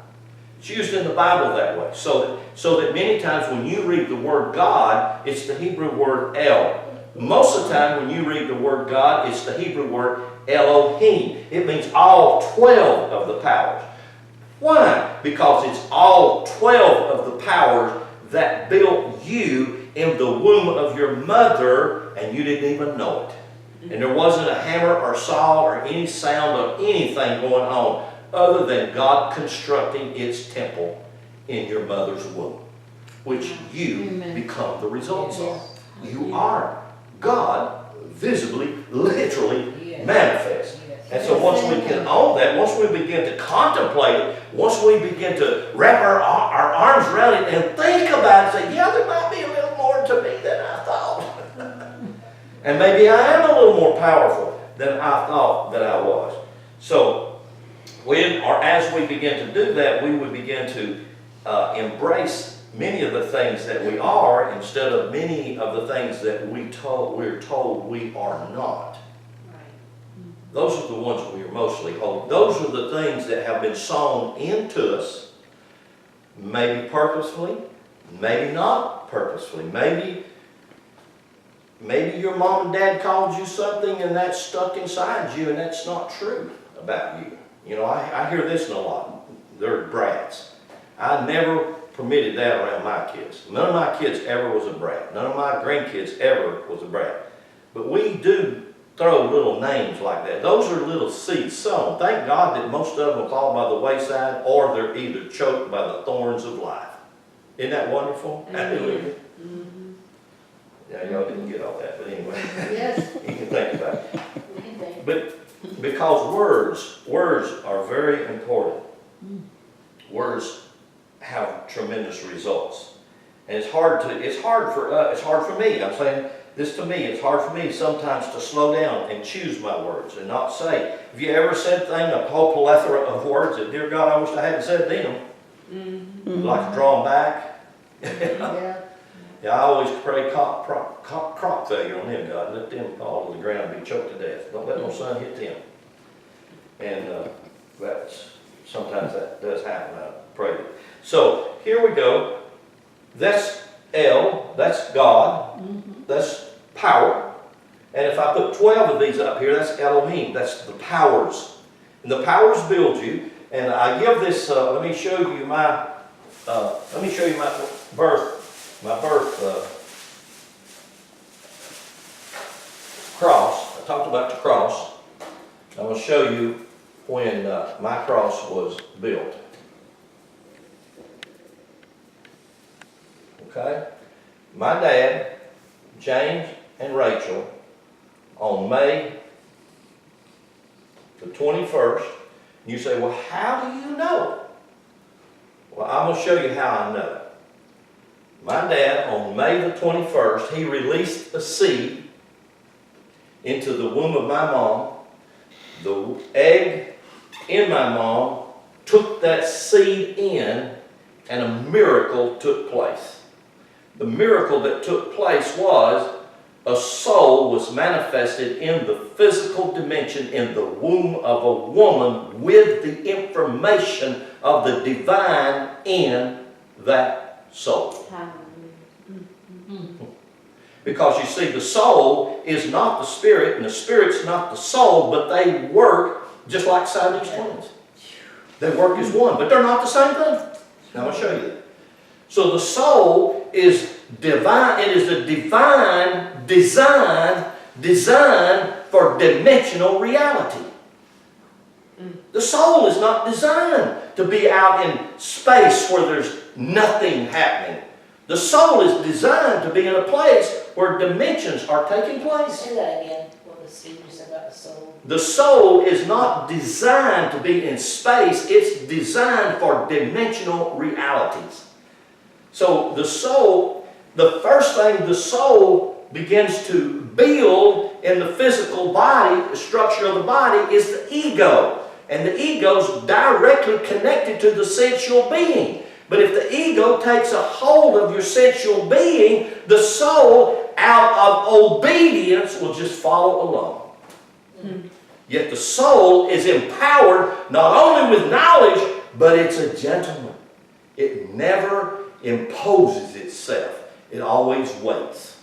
It's used in the Bible that way. So that many times when you read the word God, it's the Hebrew word El. Most of the time when you read the word God, it's the Hebrew word Elohim. It means all 12 of the powers. Why? Because it's all 12 of the powers that built you in the womb of your mother, and you didn't even know it. And there wasn't a hammer or saw or any sound of anything going on other than God constructing its temple in your mother's womb, which you become the results of. You are God visibly, literally manifest. And so once we can own that, once we begin to contemplate it, once we begin to wrap our arms around it and think about it, say, yeah, there might be a little more to me than I thought. And maybe I am a little more powerful than I thought that I was. So when, or as we begin to do that, we would begin to embrace many of the things that we are instead of many of the things that we're told we are not. Those are the ones that we are mostly holding. Those are the things that have been sown into us, maybe purposefully, maybe not purposefully. Maybe your mom and dad called you something and that's stuck inside you and that's not true about you. You know, I hear this a lot. They're brats. I never permitted that around my kids. None of my kids ever was a brat. None of my grandkids ever was a brat. But we do throw little names like that. Those are little seeds sown. Thank God that most of them fall by the wayside or they're either choked by the thorns of life. Isn't that wonderful? Hallelujah. Yeah, y'all didn't get all that, but anyway. Yes. You can think about it. But because words are very important. Words have tremendous results. And it's hard for me. I'm saying this to me, it's hard for me sometimes to slow down and choose my words and not say. Have you ever said a whole plethora of words that, dear God, I wish I hadn't said them? Like to draw them back? Yeah, I always pray crop failure on them, God. Let them fall to the ground and be choked to death. Don't let no sun hit them. And sometimes that does happen. I pray it. So here we go. That's El, that's God, that's power. And if I put 12 of these up here, that's Elohim, that's the powers. And the powers build you. And I give this, let me show you my birth cross. I talked about the cross. I'm going to show you when my cross was built. Okay? My dad, James and Rachel, on May the 21st, and you say, well, how do you know? Well, I'm going to show you how I know. My dad, on May the 21st, he released a seed into the womb of my mom. The egg in my mom took that seed in, and a miracle took place. The miracle that took place was a soul was manifested in the physical dimension in the womb of a woman with the information of the divine in that soul. Because you see, the soul is not the spirit, and the spirit's not the soul, but they work just like Siamese twins. They work as one, but they're not the same thing. Now I'll show you that. So the soul is divine. It is a divine design for dimensional reality. The soul is not designed to be out in space where there's nothing happening. The soul is designed to be in a place where dimensions are taking place. Say that again, what you said about the soul. The soul is not designed to be in space. It's designed for dimensional realities. So the soul, the first thing the soul begins to build in the physical body, the structure of the body, is the ego. And the ego is directly connected to the sensual being. But if the ego takes a hold of your sensual being, the soul, out of obedience, will just follow along. Yet the soul is empowered not only with knowledge, but it's a gentleman. It never imposes itself. It always waits.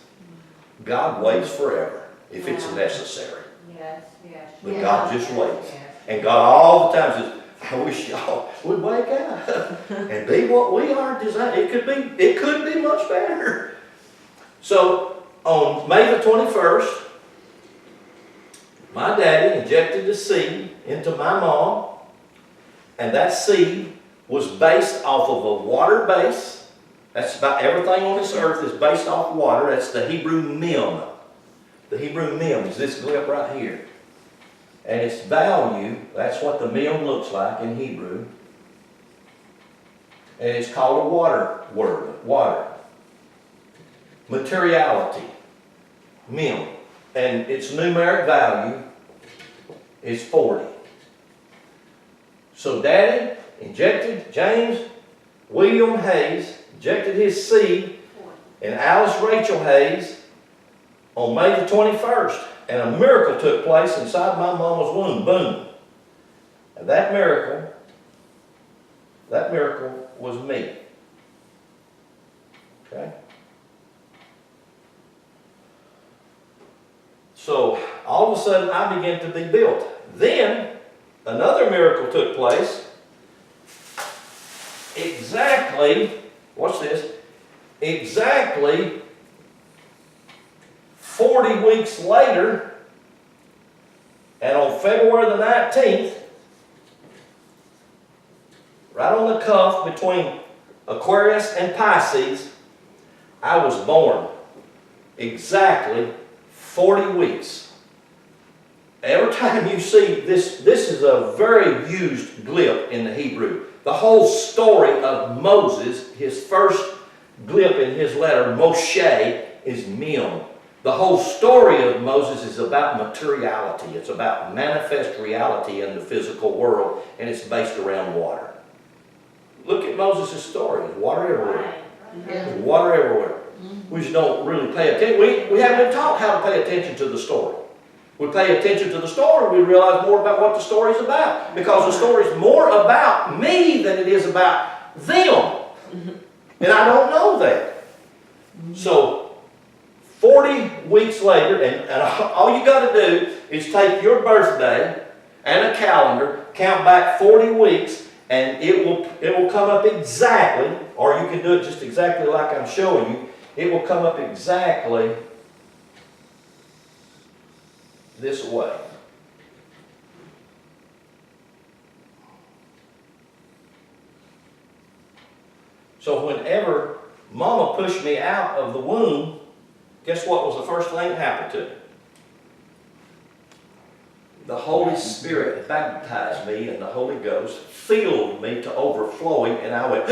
God waits forever if it's necessary. Yes, yes. But God just waits. And God all the time says, I wish y'all would wake up and be what we are designed. It could be much better. So on May the 21st, my daddy injected a seed into my mom, and that seed was based off of a water base. That's about everything on this earth is based off water. That's the Hebrew mem. The Hebrew mem is this glyph right here. And its value, that's what the mem looks like in Hebrew. And it's called a water word, water. Materiality, mem. And its numeric value is 40. So Daddy injected James William Hayes, injected his seed in Alice Rachel Hayes on May the 21st. And a miracle took place inside my mama's womb. Boom. And that miracle was me. Okay? So, all of a sudden, I began to be built. Then, another miracle took place. Exactly, watch this, exactly 40 weeks later, and on February the 19th, right on the cuff between Aquarius and Pisces, I was born. Exactly 40 weeks. Every time you see this, this is a very used glyph in the Hebrew. The whole story of Moses, his first glyph in his letter, Moshe, is Mem. The whole story of Moses is about materiality. It's about manifest reality in the physical world, and it's based around water. Look at Moses' story. There's water everywhere. There's water everywhere. We just don't really pay attention. We haven't been taught how to pay attention to the story. We pay attention to the story, we realize more about what the story is about. Because the story is more about me than it is about them. And I don't know that. So, 40 weeks later, and all you got to do is take your birthday and a calendar, count back 40 weeks, and it will come up exactly, or you can do it just exactly like I'm showing you. It will come up exactly this way. So whenever Mama pushed me out of the womb, guess what was the first thing that happened to me? The Holy Spirit baptized me, and the Holy Ghost filled me to overflowing, and I went,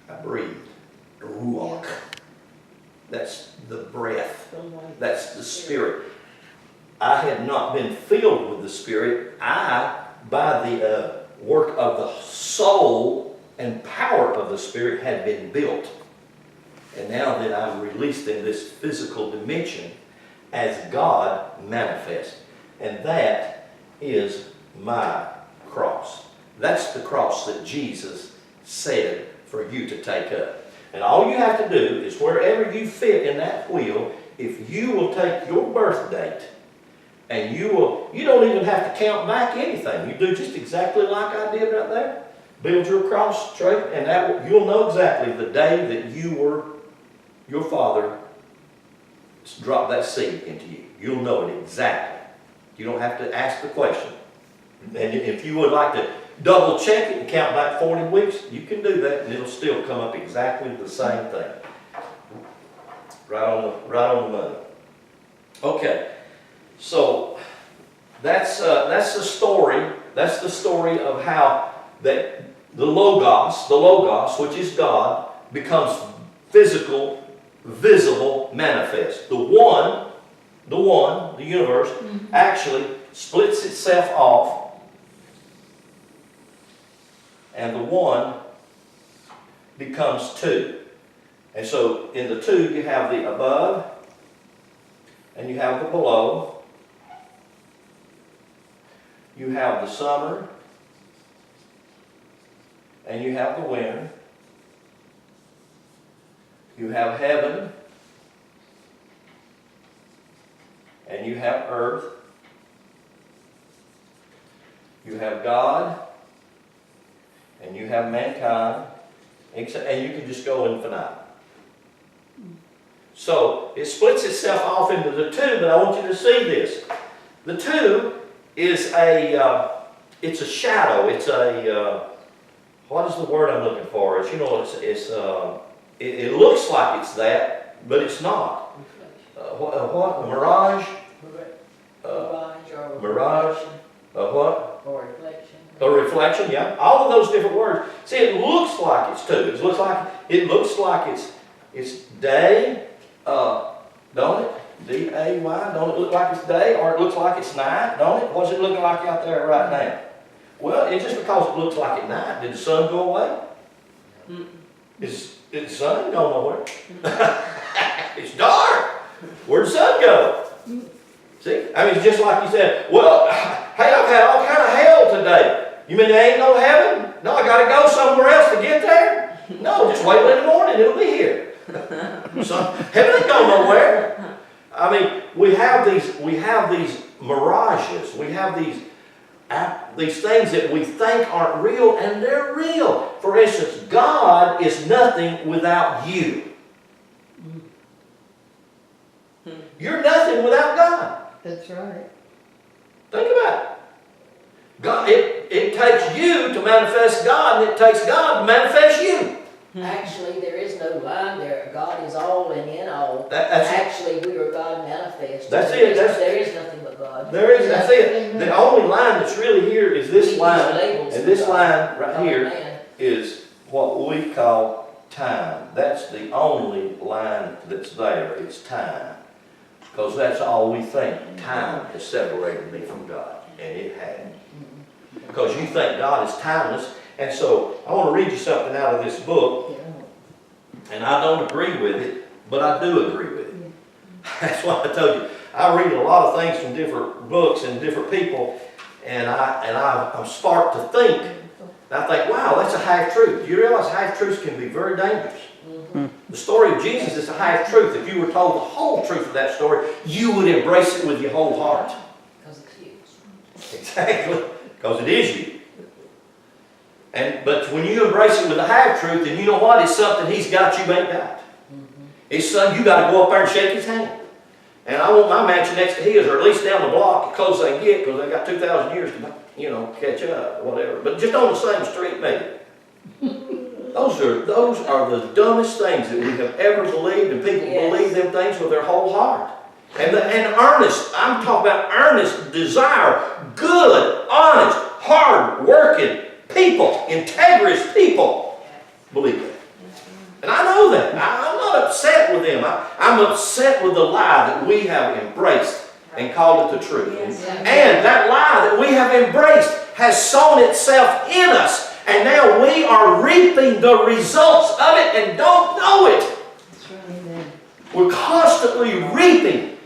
I breathed. Ruach. That's the breath. That's the Spirit. I had not been filled with the Spirit. I, by the work of the soul and power of the Spirit, had been built. And now that I'm released in this physical dimension as God manifests. And that is my cross. That's the cross that Jesus said for you to take up. And all you have to do is wherever you fit in that wheel, if you will take your birth date, and you don't even have to count back anything. You do just exactly like I did right there. Build your cross straight, and you'll know exactly the day that your father drop that seed into you. You'll know it exactly. You don't have to ask the question. And if you would like to double check it and count back 40 weeks, you can do that and it'll still come up exactly the same thing. Right on the money. Okay, so that's the story. That's the story of how that the Logos, which is God, becomes physical, visible, manifest. The one, the universe, actually splits itself off, and the one becomes two. And so in the two you have the above, and you have the below. You have the summer, and you have the winter. You have heaven, and you have earth. You have God, and you have mankind, and you can just go infinite. So it splits itself off into the two, but I want you to see this. The two is it's a shadow. It's a what is the word I'm looking for? It's, you know, it looks like it's that, but it's not. What? A mirage? Mirage? What? Or reflection. A reflection, yeah. All of those different words. See, it looks like it's two. It looks like it's day, don't it? D-A-Y. Don't it look like it's day, or it looks like it's night, don't it? What's it looking like out there right now? Well, it's just because it looks like it's night. Did the sun go away? Is the sun go nowhere? It's dark. Where'd the sun go? See? I mean, it's just like you said, well, hey, I've had all kind of hell today. You mean there ain't no heaven? No, I got to go somewhere else to get there? No, just wait till in the morning, it'll be here. So, heaven ain't going nowhere. I mean, we have these mirages. We have these things that we think aren't real, and they're real. For instance, God is nothing without you. You're nothing without God. That's right. Think about it. God, it takes you to manifest God, and it takes God to manifest you. Actually, there is no line there. God is all and in all. That's Actually, we are God manifest. That's it. There is nothing but God. That's it. The only line that's really here is this line, and this line right here is what we call time. That's the only line that's there. It's time. Because that's all we think. Time has separated me from God. And it hadn't. Because you think God is timeless. And so I want to read you something out of this book. And I don't agree with it, but I do agree with it. That's why I told you. I read a lot of things from different books and different people. And I'm sparked to think. And I think, wow, that's a half-truth. Do you realize half-truths can be very dangerous? The story of Jesus is a half-truth. If you were told the whole truth of that story, you would embrace it with your whole heart. Because it's you. Exactly. Because it is you. But when you embrace it with a half-truth, then you know what? It's something He's got you ain't got. It's something you got to go up there and shake His hand. And I want my mansion next to His, or at least down the block, as close as they can get, because they got 2,000 years to, catch up, whatever. But just on the same street, maybe. Those are the dumbest things that we have ever believed, and people believe them things with their whole heart. And earnest, I'm talking about earnest desire, good, honest, hard-working people, integrous people believe that. And I know that. I'm not upset with them. I'm upset with the lie that we have embraced and called it the truth. And that lie that we have embraced has sown itself in us. And now we are reaping the results of it and don't know it. We're constantly reaping.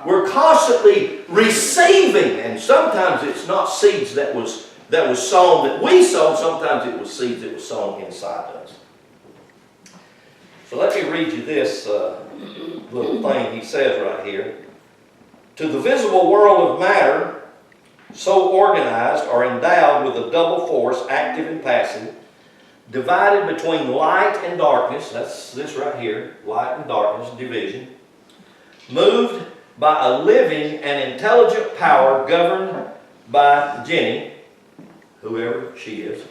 We're constantly receiving. And sometimes it's not seeds that was sown that we sowed. Sometimes it was seeds that was sown inside us. So let me read you this little thing he says right here. To the visible world of matter, so organized or endowed with a double force, active and passive, divided between light and darkness, that's this right here, light and darkness, division, moved by a living and intelligent power governed by Jenny, whoever she is.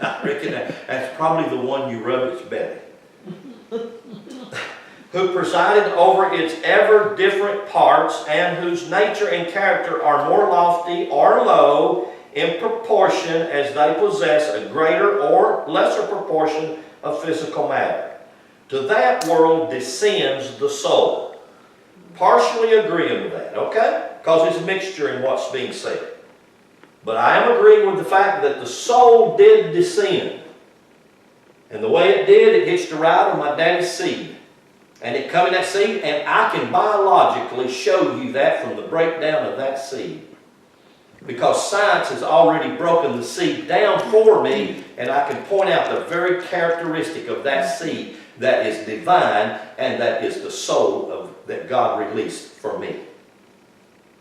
I reckon that's probably the one you wrote, it's Betty. Who presided over its ever different parts, and whose nature and character are more lofty or low in proportion as they possess a greater or lesser proportion of physical matter. To that world descends the soul. Partially agreeing with that, okay? Because it's a mixture in what's being said. But I am agreeing with the fact that the soul did descend. And the way it did, it hitched a ride on my daddy's seed. And it come in that seed, and I can biologically show you that from the breakdown of that seed. Because science has already broken the seed down for me, and I can point out the very characteristic of that seed that is divine, and that is the soul that God released for me.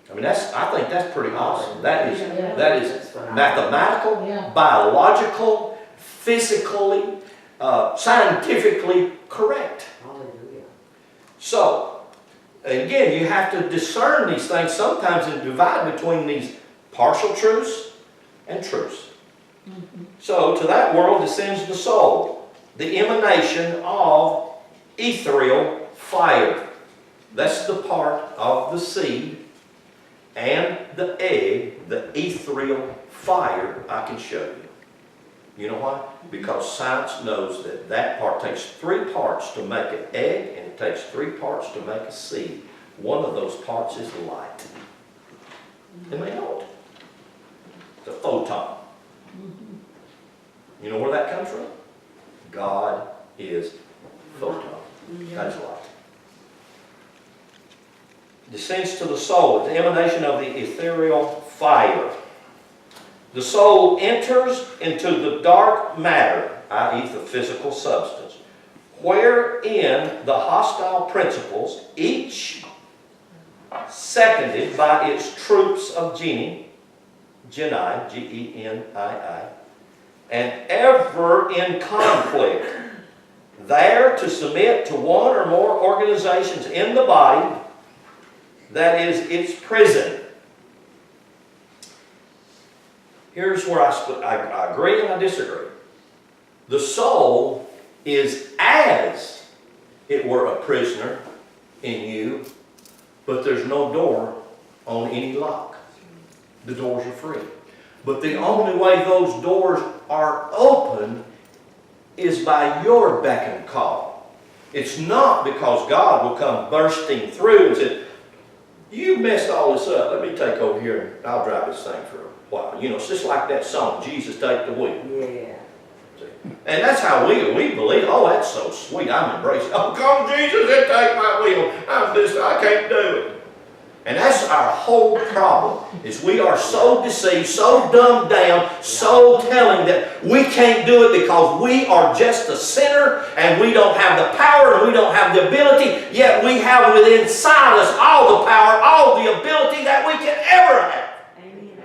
I mean, I think that's pretty awesome. That is mathematical, biological, physically, scientifically correct. So, again, you have to discern these things sometimes and divide between these partial truths and truths. So, to that world descends the soul, the emanation of ethereal fire. That's the part of the seed and the egg, the ethereal fire I can show you. You know why? Because science knows that that part takes 3 parts to make an egg, and it takes 3 parts to make a seed. One of those parts is light. And they know it. It's a photon. You know where that comes from? God is photon. That's light. Descends to the soul, the emanation of the ethereal fire. The soul enters into the dark matter, i.e. the physical substance, wherein the hostile principles, each seconded by its troops of Genii, G-E-N-I-I, and ever in conflict, there to submit to one or more organizations in the body, that is its prison. Here's where I agree and I disagree. The soul is as it were a prisoner in you, but there's no door on any lock. The doors are free. But the only way those doors are open is by your beck and call. It's not because God will come bursting through and say, you messed all this up. Let me take over here and I'll drive this thing for a while. You know, it's just like that song, Jesus Take the Wheel. Yeah. And that's how we believe. Oh, that's so sweet. I'm embracing. Oh, come Jesus and take my wheel. I can't do it. And that's our whole problem, is we are so deceived, so dumbed down, so telling that we can't do it because we are just a sinner and we don't have the power and we don't have the ability, yet we have within inside us all the power, all the ability that we can ever have. Amen.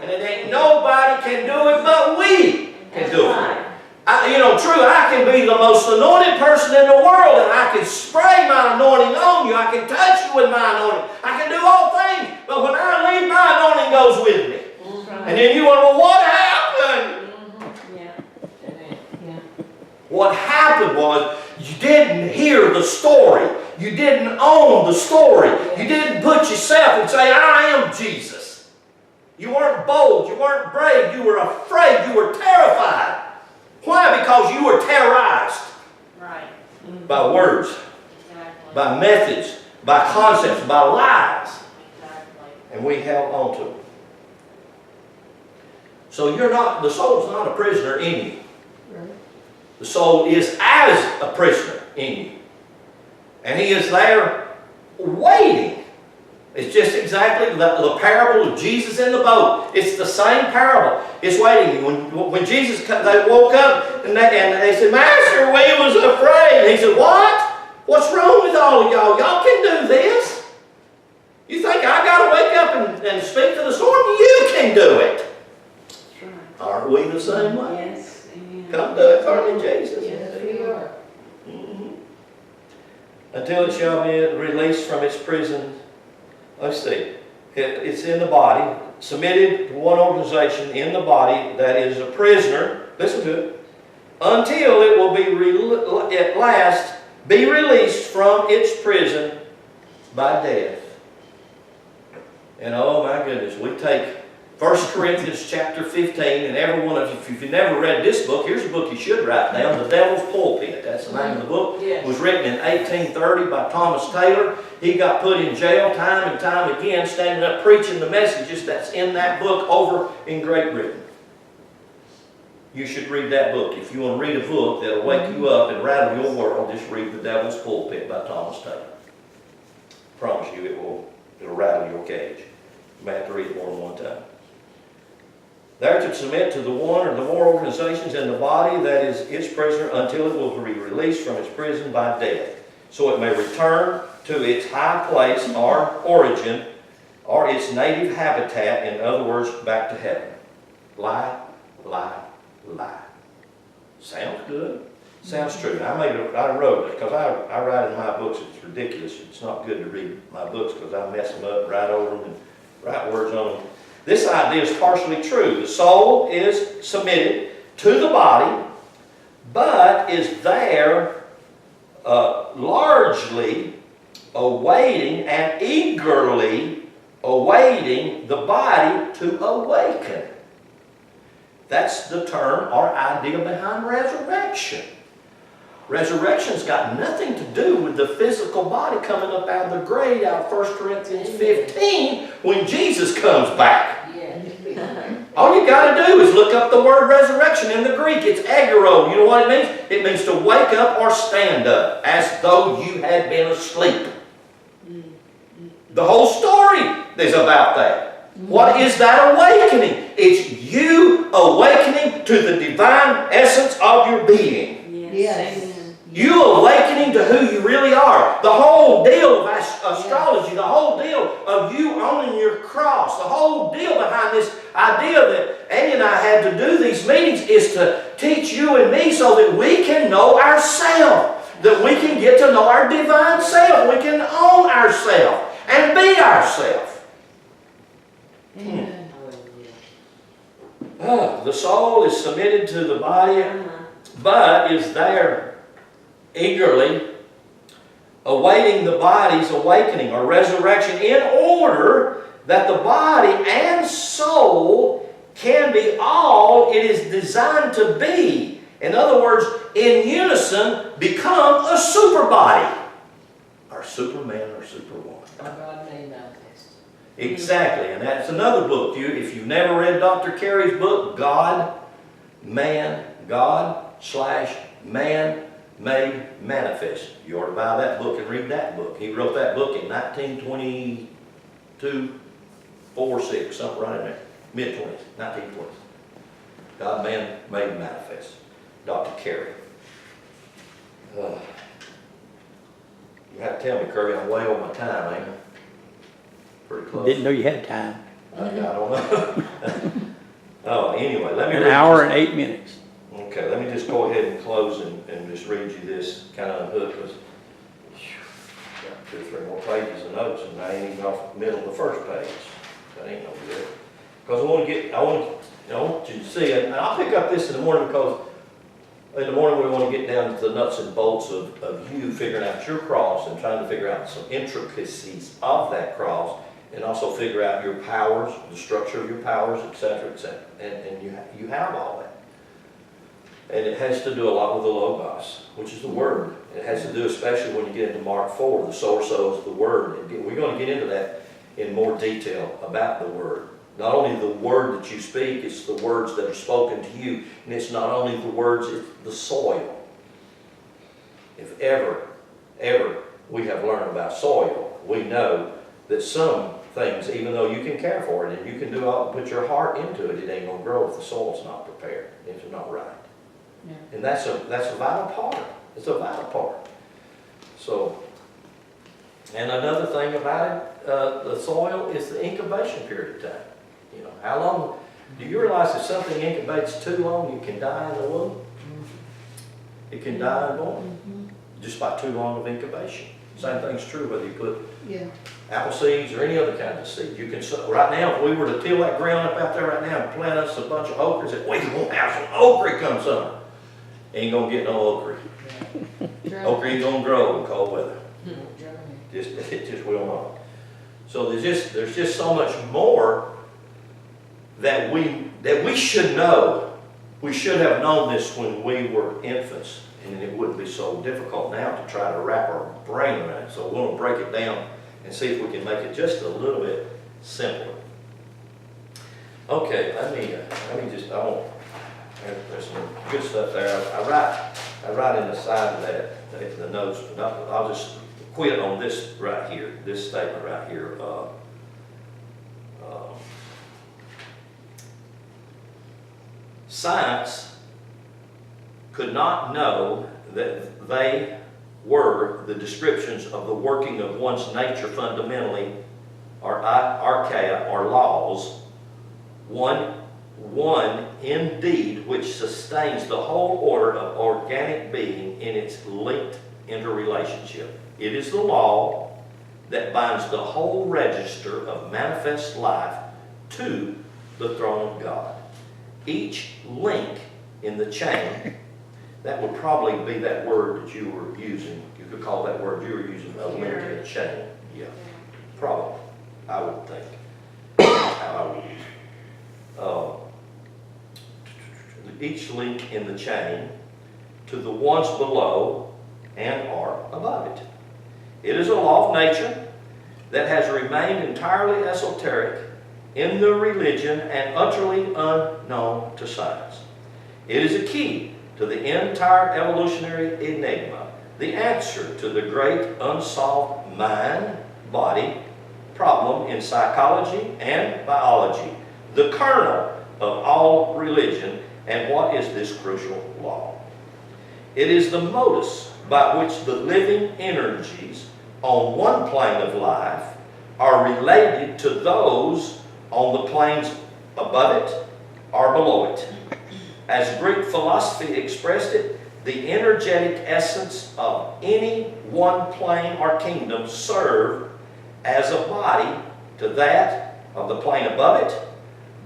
And it ain't nobody can do it but we can do it. I can be the most anointed person in the world, and I can spray my anointing on you. I can touch you with my anointing. I can do all things. But when I leave, my anointing goes with me. And then you wonder, well, what happened? What happened was you didn't hear the story. You didn't own the story. You didn't put yourself and say, I am Jesus. You weren't bold. You weren't brave. You were afraid. You were terrified. Why? Because you were terrorized. Right. By words, Exactly. by methods, by concepts, by lies. Exactly. And we held on to them. So the soul's not a prisoner in you. The soul is as a prisoner in you. And he is there waiting. It's just exactly the parable of Jesus in the boat. It's the same parable. It's waiting. When Jesus, they woke up and they said, Master, we was afraid. And he said, what? What's wrong with all of y'all? Y'all can do this. You think I got to wake up and speak to the storm? You can do it. Right. Aren't we the same way? Yes. Amen. Come do it for me, Jesus. Yes, we are. until it shall be released from its prison. Let's see. It's in the body, submitted to one organization in the body that is a prisoner. Listen to it. Until it will be at last be released from its prison by death. And oh my goodness, we take 1 Corinthians chapter 15, and every one of you, if you've never read this book, here's a book you should write down, The Devil's Pulpit. That's the name of the book. Yes. It was written in 1830 by Thomas Taylor. He got put in jail time and time again, standing up preaching the messages that's in that book over in Great Britain. You should read that book. If you want to read a book that'll wake you up and rattle your world, just read The Devil's Pulpit by Thomas Taylor. I promise you it'll rattle your cage. You may have to read it more than one time. They're to submit to the one or the more organizations in the body that is its prisoner until it will be released from its prison by death, so it may return to its high place or origin or its native habitat, in other words, back to heaven. Lie, lie, lie. Sounds good. Sounds true. I wrote it because I write in my books. It's ridiculous. It's not good to read my books because I mess them up, write over them, and write words on them. This idea is partially true. The soul is submitted to the body, but is there largely awaiting and eagerly awaiting the body to awaken. That's the term or idea behind resurrection. Resurrection's got nothing to do with the physical body coming up out of the grave out of 1 Corinthians 15 when Jesus comes back. Yeah. All you got to do is look up the word resurrection in the Greek. It's agero. You know what it means? It means to wake up or stand up as though you had been asleep. The whole story is about that. What is that awakening? It's you awakening to the divine essence of your being. Yes. You awakening to who you really are. The whole deal of astrology, the whole deal of you owning your cross, the whole deal behind this idea that Annie and I had to do these meetings is to teach you and me so that we can know ourselves, that we can get to know our divine self, we can own ourselves and be ourselves. The soul is submitted to the body, but is there eagerly awaiting the body's awakening or resurrection in order that the body and soul can be all it is designed to be. In other words, in unison, become a super body, or Superman or Superwoman. God made manifest. Exactly, and that's another book. If you've never read Dr. Carey's book, God / Man Made Manifest. You ought to buy that book and read that book. He wrote that book in 1922, 4, 6, something right in there. Mid-20s, 1920s. God, Man Made Manifest. Dr. Carey. You have to tell me, Kirby, I'm way over my time, ain't I? Pretty close. Didn't know you had time. I don't know. Oh, anyway, let me An read hour this. and 8 minutes. Okay, let me just go ahead and close and just read you this kind of unhook because got 2 or 3 more pages of notes and I ain't even off the middle of the first page. That ain't no good. Because I want you to see it, and I'll pick up this in the morning because in the morning we want to get down to the nuts and bolts of you figuring out your cross and trying to figure out some intricacies of that cross and also figure out your powers, the structure of your powers, etc., etc. And you have all that. And it has to do a lot with the Logos, which is the Word. It has to do especially when you get into Mark 4, the source of the Word. We're going to get into that in more detail about the Word. Not only the word that you speak, it's the words that are spoken to you. And it's not only the words, it's the soil. If ever we have learned about soil, we know that some things, even though you can care for it and you can do all, put your heart into it, it ain't going to grow if the soil's not prepared, if it's not right. Yeah. And that's a vital part. It's a vital part. So, and another thing about it, the soil is the incubation period of time. You know, how long, do you realize if something incubates too long, it can die in the womb? It can die in the womb just by too long of incubation. Same thing's true whether you put Yeah. apple seeds or any other kind of seed. You can, right now, if we were to till that ground up out there right now and plant us a bunch of okras, we won't have some okra come summer. Ain't gonna get no okra. Okra ain't gonna grow in cold weather. It just will not. So there's just so much more that we should know. We should have known this when we were infants, and it wouldn't be so difficult now to try to wrap our brain around it. So we're gonna break it down and see if we can make it just a little bit simpler. Okay, there's some good stuff there. I write in the side of that, the notes, but I'll just quit on this right here, this statement right here. Science could not know that they were the descriptions of the working of one's nature fundamentally, or archaea, or laws, one indeed which sustains the whole order of organic being in its linked interrelationship. It is the law that binds the whole register of manifest life to the throne of God. Each link in the chain, that would probably be that word that you were using. You could call that word you were using a link in a chain. Yeah, probably, I would think. That's how I would use it. Each link in the chain to the ones below and are above it. It is a law of nature that has remained entirely esoteric in the religion and utterly unknown to science. It is a key to the entire evolutionary enigma, the answer to the great unsolved mind-body problem in psychology and biology, the kernel of all religion, and what is this crucial law? It is the modus by which the living energies on one plane of life are related to those on the planes above it or below it. As Greek philosophy expressed it, the energetic essence of any one plane or kingdom serve as a body to that of the plane above it,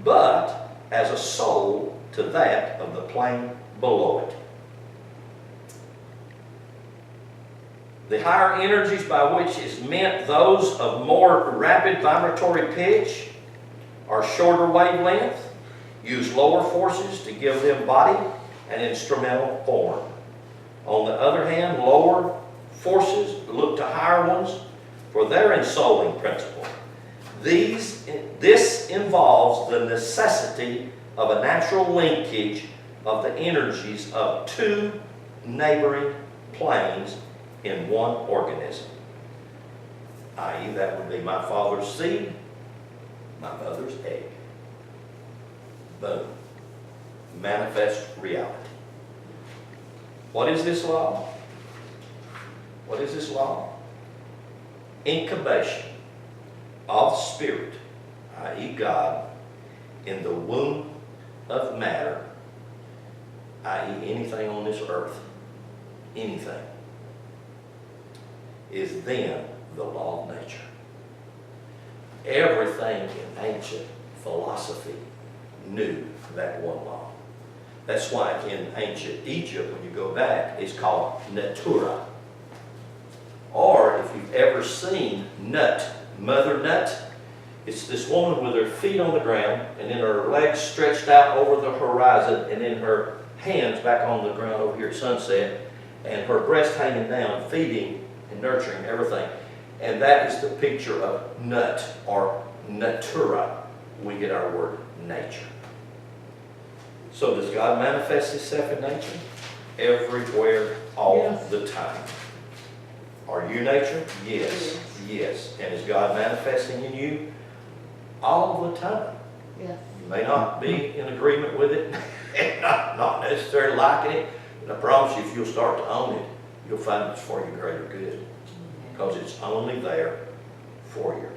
but as a soul to that of the plane below it. The higher energies by which is meant those of more rapid vibratory pitch or shorter wavelength use lower forces to give them body and instrumental form. On the other hand, lower forces look to higher ones for their ensouling principle. This involves the necessity of a natural linkage of the energies of two neighboring planes in one organism, i.e., that would be my father's seed, my mother's egg. Boom. Manifest reality. What is this law? What is this law? Incubation of spirit, i.e., God, in the womb of matter, i.e., anything on this earth, anything, is then the law of nature. Everything in ancient philosophy knew that one law. That's why in ancient Egypt, when you go back, it's called natura. Or if you've ever seen Nut, Mother Nut, it's this woman with her feet on the ground and then her legs stretched out over the horizon and then her hands back on the ground over here at sunset and her breast hanging down, feeding and nurturing everything. And that is the picture of Nut or natura. We get our word nature. So does God manifest Himself in nature? Everywhere, all the time. Are you nature? Yes. Yes. And is God manifesting in you? All the time. Yes. You may not be in agreement with it, and not necessarily liking it, but I promise you, if you'll start to own it, you'll find it's for your greater good. Because it's only there for your